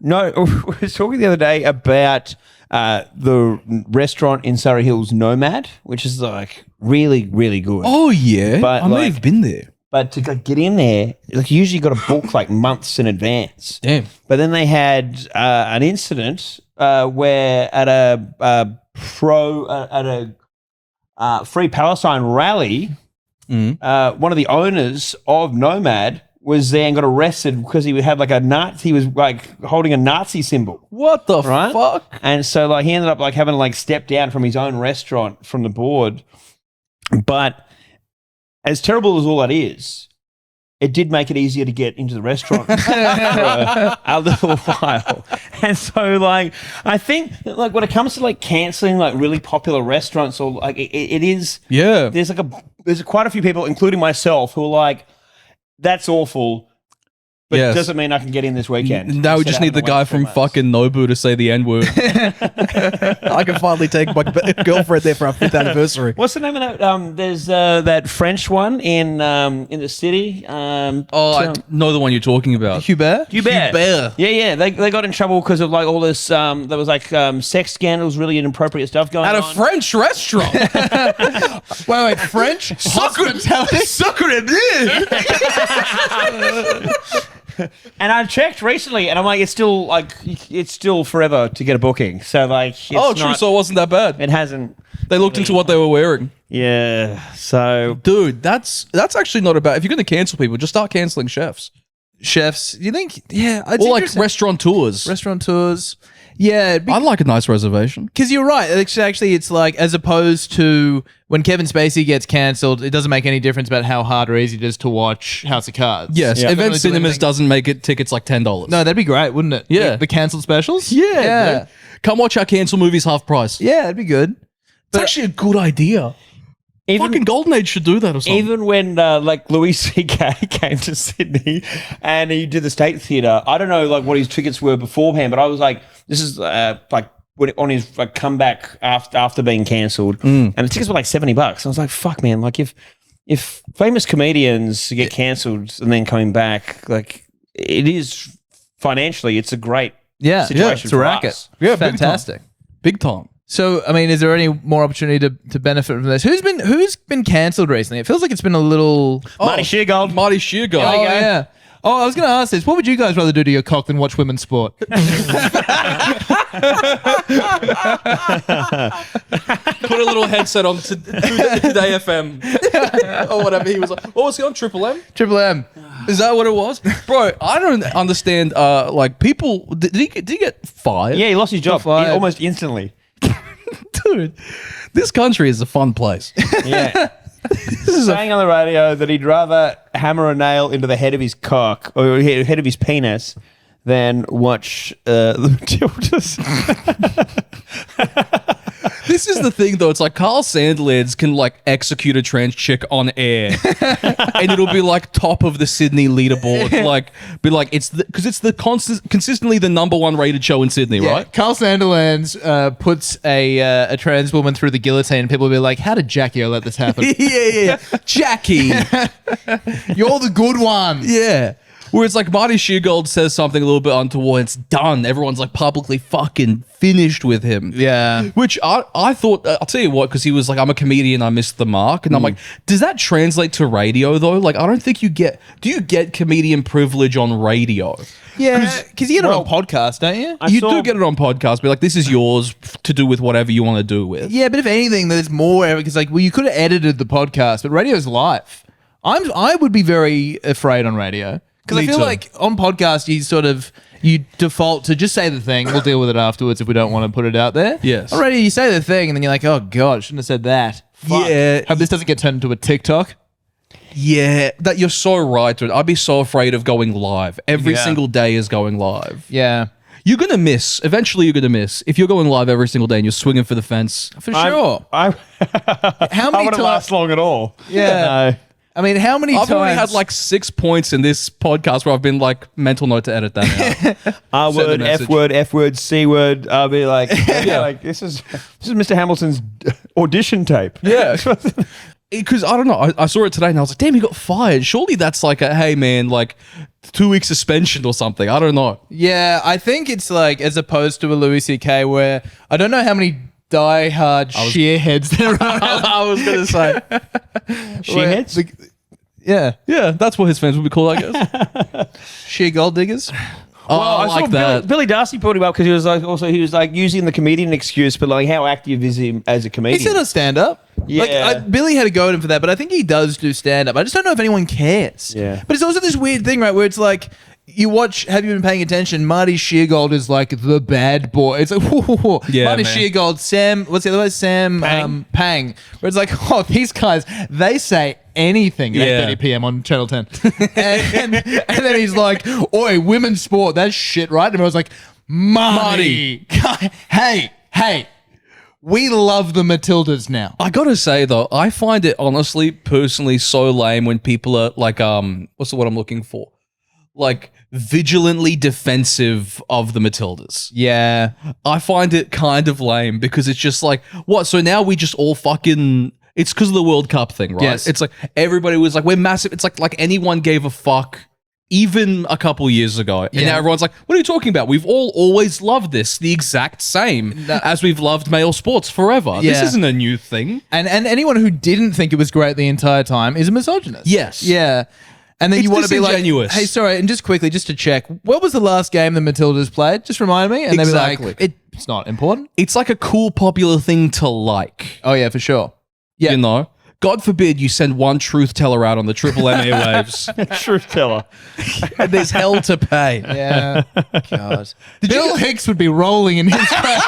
was talking the other day about the restaurant in Surrey Hills, Nomad, which is like really, really good. Oh yeah, But I may have been there. But to get in there, like you usually got to book like months in advance. Damn. But then they had an incident where at a Free Palestine rally, one of the owners of Nomad was there and got arrested because he had like a Nazi. He was like holding a Nazi symbol. What the Right? fuck? And so like he ended up like having to like step down from his own restaurant from the board. But as terrible as all that is, it did make it easier to get into the restaurant for a little while. And so, like, I think, like, when it comes to, like, cancelling, like, really popular restaurants or, like, it is... Yeah. There's, like, there's quite a few people, including myself, who are like, that's awful, but Yes. it doesn't mean I can get in this weekend. Now we Instead just of need the having to guy wait 3 from months. fucking Nobu to say the N-word. I can finally take my girlfriend there for our 5th anniversary. What's the name of that? There's that French one in the city. I know the one you're talking about. Hubert? Hubert. Yeah. They got in trouble because of like all this. There was like sex scandals, really inappropriate stuff going At on. a French restaurant. Wait, French? Hospitality? And I checked recently, and I'm like, it's still forever to get a booking. So like, it's Oh, true. not- So it wasn't that bad. it hasn't. They looked into what they were wearing. Yeah. So Dude, that's actually not about. If you're going to cancel people, just start canceling chefs Chefs? You think? Yeah. It's or like interesting. restaurateurs. Restaurateurs. Yeah, I'd like a nice reservation. because you're right. Actually, it's like as opposed to when Kevin Spacey gets cancelled, it doesn't make any difference about how hard or easy it is to watch House of Cards. Yes, Yeah. Event Doesn't really do Cinemas anything. doesn't make it tickets like $10. No, that'd be great, wouldn't it? Yeah. The cancelled specials? Yeah. Yeah. Come watch our cancel movies half price. Yeah, that'd be good. It's actually a good idea. Fucking Golden Age should do that or something. even when like Louis C.K. came to Sydney and he did the State Theatre, I don't know like what his tickets were beforehand, but I was like, this is like on his like comeback after being cancelled, and the tickets were like $70. I was like, fuck, man, like if famous comedians get cancelled and then coming back, like it is financially, it's a great situation it's a for racket. us. Yeah, big Fantastic. Big time. So, I mean, is there any more opportunity to benefit from this? Who's been cancelled recently? It feels like it's been a little. Marty Sheargold. Marty Sheargold. Oh yeah. Oh, I was going to ask this. What would you guys rather do to your cock than watch women's sport? Put a little headset on Today FM or whatever he was like. What was he on? Triple M? Triple M. Is that what it was? Bro, I don't understand. Like people, did he get fired? Yeah, he lost his job fired. almost instantly. Dude, this country is a fun place. Yeah. Saying on the radio that he'd rather hammer a nail into the head of his cock or head of his penis than watch the Matildas. This is the thing, though. It's like Carl Sandlands can like execute a trans chick on air, and it'll be like top of the Sydney leaderboard. Like, be like it's because it's the consistently the #1 rated show in Sydney, right? Carl Sanderlands puts a trans woman through the guillotine, and people will be like, "How did Jackie let this happen? Yeah. Jackie. You're the good one." Yeah. Where it's like Marty Sheargold says something a little bit untoward, it's done. Everyone's like publicly fucking finished with him. Yeah. Which I thought, I'll tell you what, because he was like, I'm a comedian, I missed the mark. And I'm like, does that translate to radio though? Like, I don't think do you get comedian privilege on radio? Yeah, because you get it on podcast, don't you? You do get it on podcast, but like, this is yours to do with whatever you want to do with. Yeah, but if anything, there's more because like, well, you could have edited the podcast, but radio's live. I would be very afraid on radio. Because I Me feel too. like on podcast, you default to just say the thing. We'll deal with it afterwards if we don't want to put it out there. Yes. Already, you say the thing, and then you're like, oh, God, shouldn't have said that. Fuck. Yeah. Hope this doesn't get turned into a TikTok. Yeah, that you're so right, dude. I'd be so afraid of going live. Every Yeah. single day is going live. Yeah. You're going to miss. Eventually, you're going to miss. If you're going live every single day and you're swinging for the fence. For sure. How many would it times- last long at all? Yeah. No. I mean, how many I've times... already had like 6 points in this podcast where I've been like, mental note to edit that out. R Send the word, message. F word, C word. I'll be like, like this is Mr. Hamilton's audition tape. Yeah. Because I don't know. I saw it today and I was like, damn, he got fired. Surely that's like a, hey, man, like 2 week suspension or something. I don't know. Yeah, I think it's like, as opposed to a Louis C.K. where I don't know how many die-hard shearheads there are. I was going to say. Shearheads? Yeah. Yeah, that's what his fans would be called, I guess. Sheer gold diggers. Oh, Well, I like saw that. Billy Darcy put him up because he was like using the comedian excuse, but like how active is he as a comedian? He said a stand-up. Yeah. Like, Billy had a go at him for that, but I think he does do stand-up. I just don't know if anyone cares. Yeah. But it's also this weird thing, right, where it's like, you watch, have you been paying attention? Marty Sheargold is like the bad boy. It's like, whoa. Yeah, Marty man. Sheargold, Sam, what's the other one? Sam Pang. Where it's like, oh, these guys, they say anything at Yeah. 8:30 p.m. on Channel 10. and then he's like, oi, women's sport, that's shit, right? And I was like, Marty. Hey. We love the Matildas now. I gotta say though, I find it honestly, personally, so lame when people are like, what's the word I'm looking for? like vigilantly defensive of the Matildas. Yeah. I find it kind of lame because it's just like, what? So now we just all fucking. It's because of the World Cup thing, right? Yes. It's like everybody was like, we're massive. It's like anyone gave a fuck even a couple years ago. And now everyone's like, what are you talking about? We've all always loved this the exact same as we've loved male sports forever. Yeah. This isn't a new thing. And anyone who didn't think it was great the entire time is a misogynist. Yes. Yeah. And then It's you want to be like, disingenuous. hey, sorry, and just quickly, just to check, what was the last game the Matildas played? Just remind me. And Exactly. they'd be like, it's not important. It's like a cool, popular thing to like. Oh, yeah, for sure. Yeah. You know? God forbid you send one truth teller out on the triple MA waves. Truth teller. And there's hell to pay. Yeah. God. Bill Hicks would be rolling in his grave.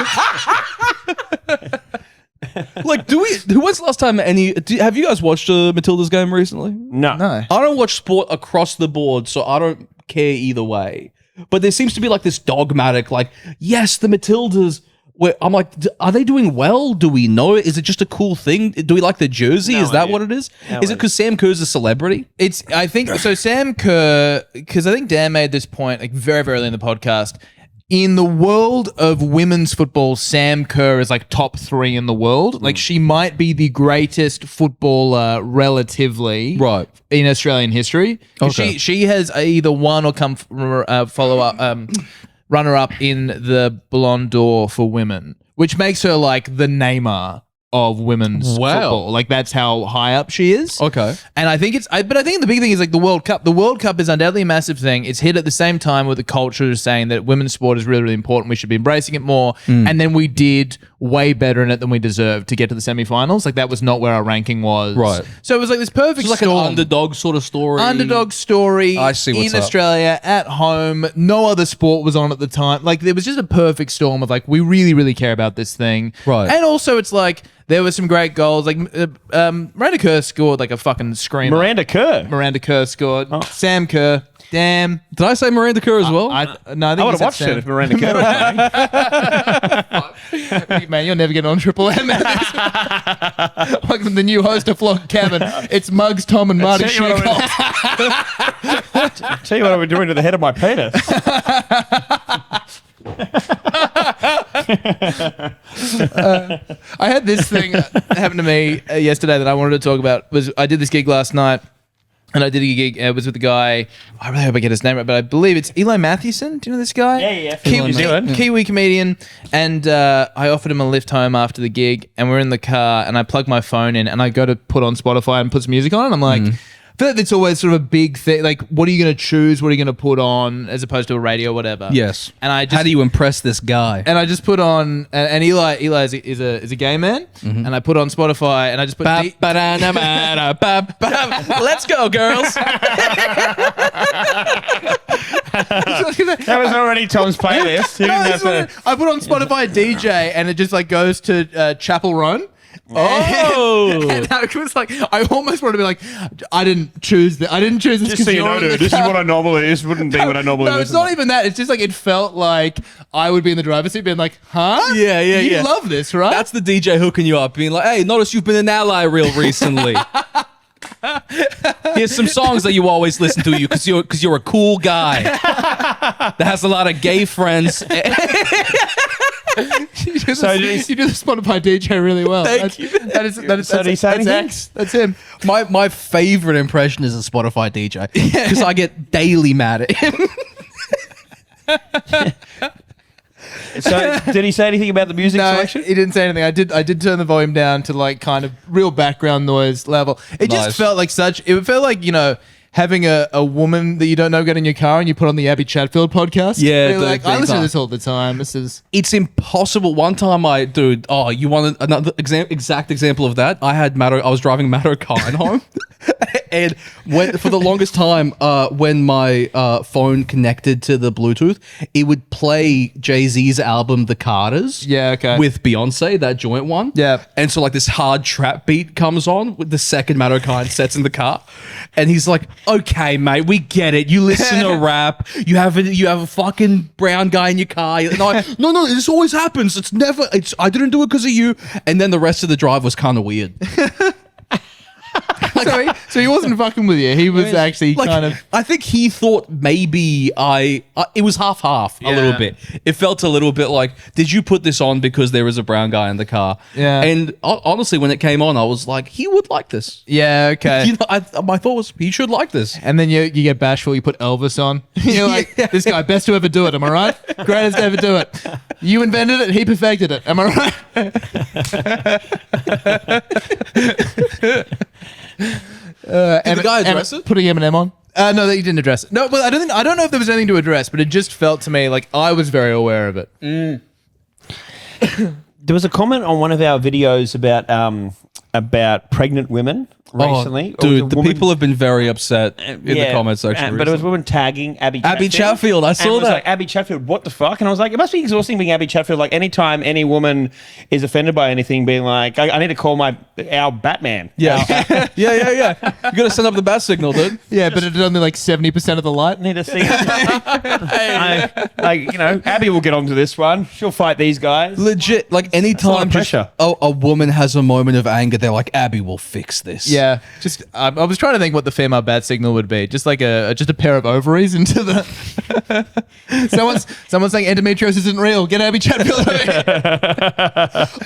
Like, who was the last time have you guys watched a Matildas game recently? No. No. I don't watch sport across the board, so I don't care either way. But there seems to be like this dogmatic, like, yes, the Matildas. Where I'm like, are they doing well? Do we know it? Is it just a cool thing? Do we like the jersey? No Is that idea. what it is? No Is it idea. because Sam Kerr's a celebrity? I think so. Sam Kerr, because I think Dan made this point like very, very early in the podcast. In the world of women's football, Sam Kerr is like top 3 in the world. Like she might be the greatest footballer relatively Right. in Australian history. 'Cause Okay. She has either won or come follow up runner up in the Ballon d'Or for women, which makes her like the Neymar of women's Wow. football. Like that's how high up she is. Okay. And I think but I think the big thing is like the World Cup. The World Cup is undoubtedly a massive thing. It's hit at the same time with the culture saying that women's sport is really, really important. We should be embracing it more. And then we did way better in it than we deserved to get to the semifinals. Like that was not where our ranking was. Right. So it was like this perfect It's like an storm. underdog sort of story. Underdog story I see what's in up. Australia at home. No other sport was on at the time. Like there was just a perfect storm of like we really, really care about this thing. Right. And also it's like there were some great goals. Like Miranda Kerr scored like a fucking screamer. Miranda Kerr. Miranda Kerr scored. Sam Kerr. Damn. Did I say Miranda Kerr as well? I think I you would have said watched Sam. it if Miranda Kerr was playing. Man, you're never getting on Triple M. Welcome to the new host of Flog Cabin. It's Muggs, Tom, and Marty Tell you what Shearcolt. Tell you what I would doing to the head of my penis. I had this thing happen to me yesterday that I wanted to talk about. I did this gig last night, and I did a gig. It was with the guy. I really hope I get his name right, but I believe it's Eli Mathewson. Do you know this guy? Yeah. Kiwi, New Zealand. Kiwi comedian. And I offered him a lift home after the gig, and we're in the car, and I plug my phone in, and I go to put on Spotify and put some music on, and I'm like. I feel like it's always sort of a big thing. Like, what are you going to choose? What are you going to put on as opposed to a radio or whatever? Yes. And I just How do you impress this guy? and I just put on, and Eli is a gay man, and I put on Spotify, and I just put. Let's go, girls. That was already Tom's playlist. You No, didn't this have is to- what I put on Spotify DJ, and it just like goes to Chapel Run. Oh. And I was like, I almost wanted to be like, I didn't choose this. Just so you know, dude, this wouldn't be what I normally No, it's listen not even that. It's just like it felt like I would be in the driver's seat being like, huh? Yeah, yeah, You yeah. love this, right? That's the DJ hooking you up, being like, hey, notice you've been an ally real recently. Here's some songs that you always listen to because you're a cool guy that has a lot of gay friends. You do So the, did he- you do the Spotify DJ really well. Thank you. So did he say that's anything? X. That's him. My favorite impression is a Spotify DJ because I get daily mad at him. So, did he say anything about the music No, selection? he didn't say anything. I did turn the volume down to like kind of real background noise level. It Nice. just felt like it felt like, you know, having a woman that you don't know get in your car and you put on the Abby Chatfield podcast. Yeah, You're like, big I listen time. to this all the time. This is It's impossible. One time you want another exact example of that? I was driving Matto Kine home. And for the longest time, when my phone connected to the Bluetooth, it would play Jay-Z's album The Carters. Yeah, okay. With Beyonce, that joint one. Yeah. And so like this hard trap beat comes on with the second Matto Kine sets in the car. And he's like, okay, mate, we get it. You listen to rap. You have a fucking brown guy in your car. And no, this always happens. I didn't do it because of you. And then the rest of the drive was kind of weird. So he wasn't fucking with you. He was actually Like, kind of. I think he thought maybe it was half a little bit. It felt a little bit like, did you put this on because there was a brown guy in the car? Yeah. And honestly, when it came on, I was like, he would like this. Yeah, okay. My thought was, he should like this. And then you get bashful, you put Elvis on. You're like, this guy, best to ever do it, am I right? Greatest to ever do it. You invented it, he perfected it, am I right? Did the guy address it? Putting Eminem on? No, he didn't address it. No, but I don't know if there was anything to address, but it just felt to me like I was very aware of it. There was a comment on one of our videos about pregnant women recently. Oh, dude, the people have been very upset in the comment section. But it was a woman tagging Abby Chatfield. I saw and it was that. like, Abby Chatfield, what the fuck? And I was like, it must be exhausting being Abby Chatfield. Like, anytime any woman is offended by anything, being like, I need to call our Batman. Yeah. yeah. You got to send up the bat signal, dude. Yeah, but it's only like 70% of the light. I need to see. Abby will get onto this one. She'll fight these guys. Legit, like anytime pressure. a woman has a moment of anger, they're like, Abby will fix this. Yeah, just I was trying to think what the female bat signal would be. Just like a pair of ovaries into the. someone's saying endometriosis isn't real. Get Abby Chatfield.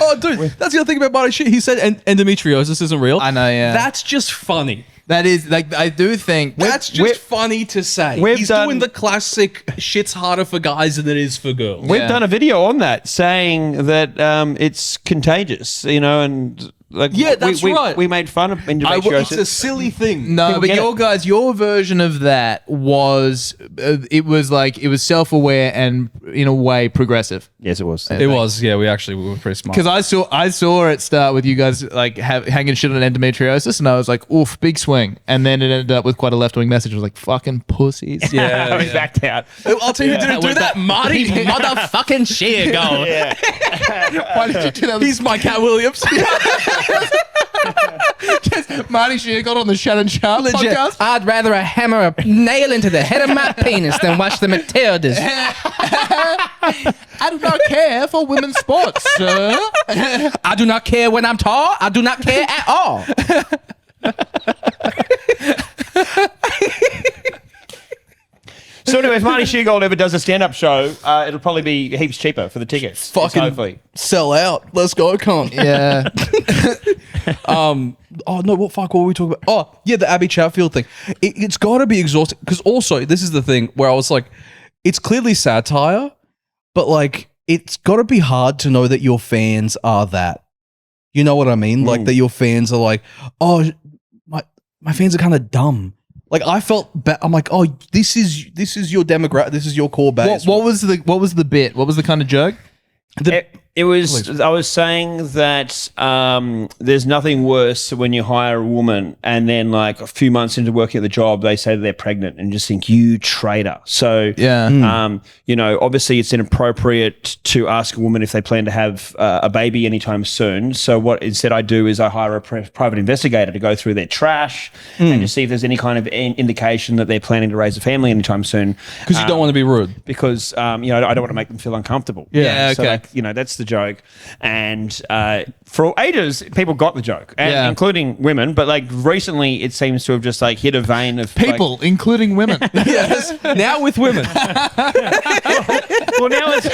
Oh, dude, that's the other thing about Marty shit. He said endometriosis isn't real. I know, yeah. That's just funny. That is like I do think That's just funny to say. He's doing the classic shit's harder for guys than it is for girls. We've done a video on that saying that it's contagious, and like that's right. We made fun of endometriosis. It's a silly thing. No, but your version of that was it was self-aware and in a way progressive. Yes, it was. It was. Yeah, we were pretty smart. Because I saw it start with you guys like hanging shit on endometriosis, and I was like, oof, big swing. And then it ended up with quite a left-wing message. It was like, fucking pussies. Yeah, we backed out. I'll tell you who didn't do that. Marty motherfucking Sheargold. Yeah. Why did you do that? He's my Cat Williams. Just Marty Sheargold on the Shannon Sharp podcast. I'd rather hammer a nail into the head of my penis than watch the Matildas. I do not care for women's sports, sir. I do not care when I'm tall. I do not care at all. So anyway, if Marty Sheargold ever does a stand-up show, it'll probably be heaps cheaper for the tickets. Fucking hopefully. Sell out. Let's go, con. Yeah. Oh no! What were we talking about? Oh yeah, the Abby Chatfield thing. It's got to be exhausting because also this is the thing where I was like, it's clearly satire, but like it's got to be hard to know that your fans are that. You know what I mean? Like that your fans are like, oh, my fans are kind of dumb. Like I felt I'm like, oh, this is your demographic. This is your core base. What was the bit? What was the kind of joke? It was. I was saying that there's nothing worse when you hire a woman and then like a few months into working at the job, they say that they're pregnant and just think you traitor. So obviously it's inappropriate to ask a woman if they plan to have a baby anytime soon. So what instead I do is I hire a private investigator to go through their trash and to see if there's any kind of indication that they're planning to raise a family anytime soon. Because you don't want to be rude. Because I don't want to make them feel uncomfortable. Yeah, So okay. that's the joke. And for ages, people got the joke, and including women. But like recently, it seems to have just like hit a vein of People, including women. Yes. Now with women. Well, now it's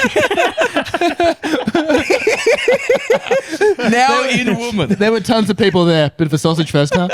Now in woman. There were tons of people there. Bit of a sausage fest, huh?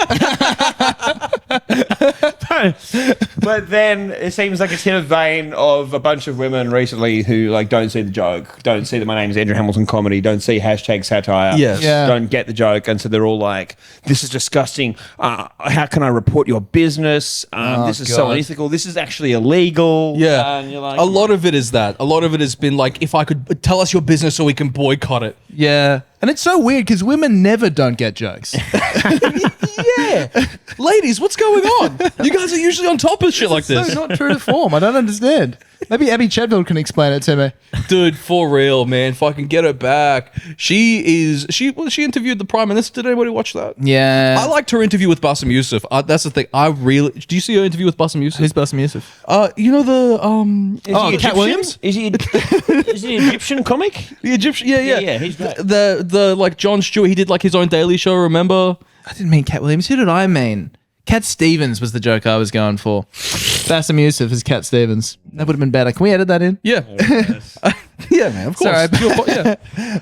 But then it seems like it's hit a vein of a bunch of women recently who like don't see the joke, don't see that my name is Andrew Hamilton comedy, don't see hashtag satire, Yes. Yeah. don't get the joke, and so they're all like, "This is disgusting. How can I report your business? This is so God. unethical. This is actually illegal." Yeah. And you're like, a lot of it is that. A lot of it has been like, if I could tell us your business so we can boycott it. Yeah. And it's so weird because women never don't get jokes. Yeah. Ladies, what's going on? You guys are usually on top of shit like So this. not true to form. I don't understand. Maybe Abby Chatfield can explain it to me. Dude, for real, man. If I can get her back. She interviewed the Prime Minister. Did anybody watch that? Yeah. I liked her interview with Bassem Youssef. That's the thing. Do you see her interview with Bassem Youssef? Who's Bassem Youssef? You know the Is he Cat Egyptian? Williams? Is he an Egyptian comic? the Egyptian? Yeah. Yeah, he's great. The like Jon Stewart. He did like his own Daily Show. Remember? I didn't mean Cat Williams. Who did I mean? Cat Stevens was the joke I was going for. Bassem Youssef is Cat Stevens. That would have been better. Can we edit that in? Yeah. Yeah, man, of course. Sorry. Yeah.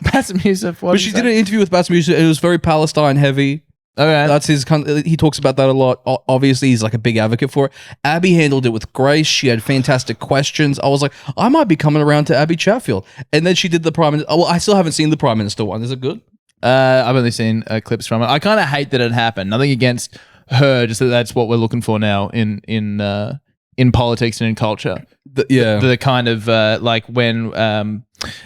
Bassem Youssef. But she did an interview with Bassem Youssef. It was very Palestine heavy. Okay. That's his. He talks about that a lot. Obviously, he's like a big advocate for it. Abby handled it with grace. She had fantastic questions. I was like, I might be coming around to Abby Chatfield. And then she did the Prime Minister. Well, I still haven't seen the Prime Minister one. Is it good? I've only seen clips from it. I kind of hate that it happened. Nothing against her, just that that's what we're looking for now in politics and in culture. The kind of like when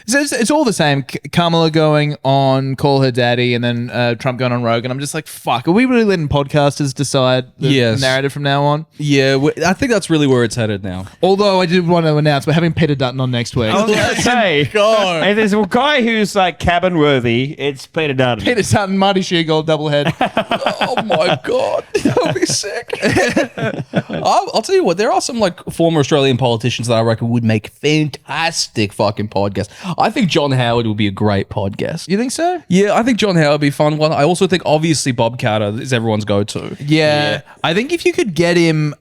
it's all the same. Kamala going on Call Her Daddy, and then Trump going on Rogan. I'm just like, fuck. Are we really letting podcasters decide the narrative from now on? Yeah, I think that's really where it's headed now. Although I did want to announce we're having Peter Dutton on next week. I was going to say, if there's a guy who's like cabin worthy, it's Peter Dutton. Peter Dutton, Marty Sheargold, double head. Oh my god, that would be sick. I'll tell you what, there are some like former Australian politicians that I reckon would make fantastic fucking podcasts. I think John Howard would be a great podcast. You think so? Yeah, I think John Howard would be a fun one. I also think obviously Bob Catter is everyone's go-to. Yeah. I think if you could get him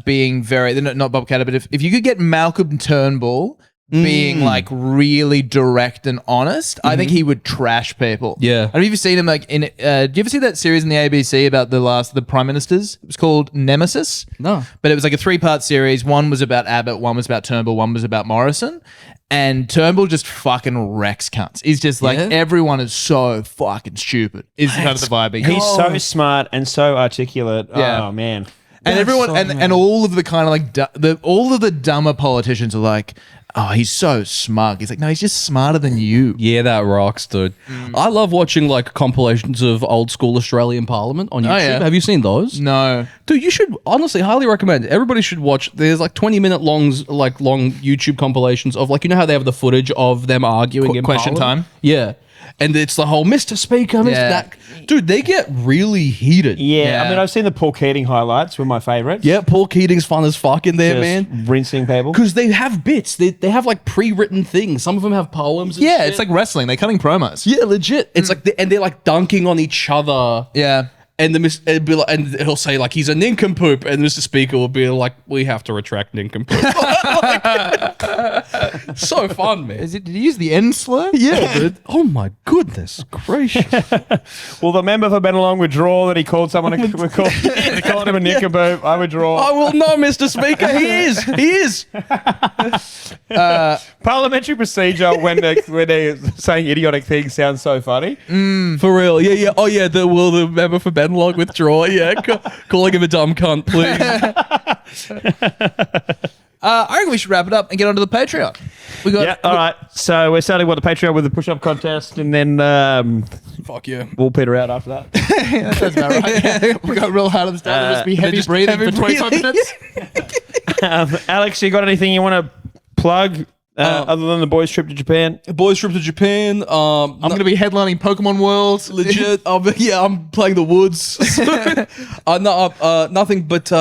being very, not Bob Catter, but if you could get Malcolm Turnbull being like really direct and honest, I think he would trash people. Yeah. I don't know if you've seen him like in, do you ever see that series in the ABC about the Prime Ministers? It was called Nemesis. No. But it was like a 3-part series. One was about Abbott, one was about Turnbull, one was about Morrison. And Turnbull just fucking wrecks cunts. He's just like, everyone is so fucking stupid. Is kind of the vibe he He's so smart and so articulate. Yeah. Oh, man. And everyone, and all of the kind of like, all of the dumber politicians are like, oh, he's so smug. He's like, no, he's just smarter than you. Yeah, that rocks, dude. I love watching like compilations of old school Australian Parliament on YouTube. yeah. Have you seen those? No. Dude, you should honestly highly recommend it. Everybody should watch. There's like 20-minute long YouTube compilations of like, you know how they have the footage of them arguing in Question Parliament? time? Yeah. And it's the whole Mr. Speaker, Mr. Yeah. That. Dude, they get really heated. Yeah. I Yeah. mean, I've seen the Paul Keating highlights, were my favourites. Yeah, Paul Keating's fun as fuck in there, Just man. rinsing people. Because they have bits. They have like pre-written things. Some of them have poems and Yeah, shit. it's like wrestling. They're cutting promos. Yeah, legit. It's like, and they're like dunking on each other. Yeah. And it'd be like, and he'll say like he's a nincompoop, and Mr. Speaker will be like, we have to retract nincompoop. So fun, man. Did he use the N slur? Yeah, dude. Oh my goodness gracious. Well, the member for Bennelong withdraw that he called someone he called him a nincompoop. I withdraw. I will not, Mr. Speaker. He is. He is. Parliamentary procedure when they're saying idiotic things sounds so funny. For real. Yeah, yeah. Oh yeah. The member for Benlog withdraw. Yeah. Calling him a dumb cunt, please. I reckon we should wrap it up and get onto the Patreon. We got Yeah, all right. So we're starting with the Patreon with the push-up contest, and then Fuck yeah. we'll peter out after that. that sounds about right. Yeah. We got real hard at the start. It'll just be heavy breathing for 25 minutes. Alex, you got anything you want to plug other than the boys' trip to Japan? Boys trip to Japan. I'm going to be headlining Pokemon World. Legit. I'm playing the woods. Nothing but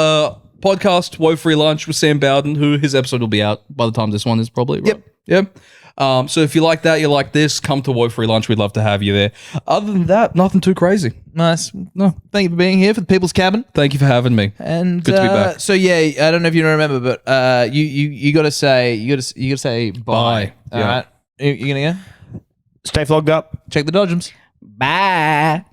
podcast Woe Free Lunch with Sam Bowden, who his episode will be out by the time this one is probably. Right? Yep. So if you like that, you like this, come to Woe Free Lunch. We'd love to have you there. Other than that, nothing too crazy. Nice. No. Thank you for being here for the People's Cabin. Thank you for having me. And Good to be back. So yeah, I don't know if you remember, but you got to say bye. Bye. All Yeah. right. You gonna go? Stay flogged up. Check the dodgems. Bye.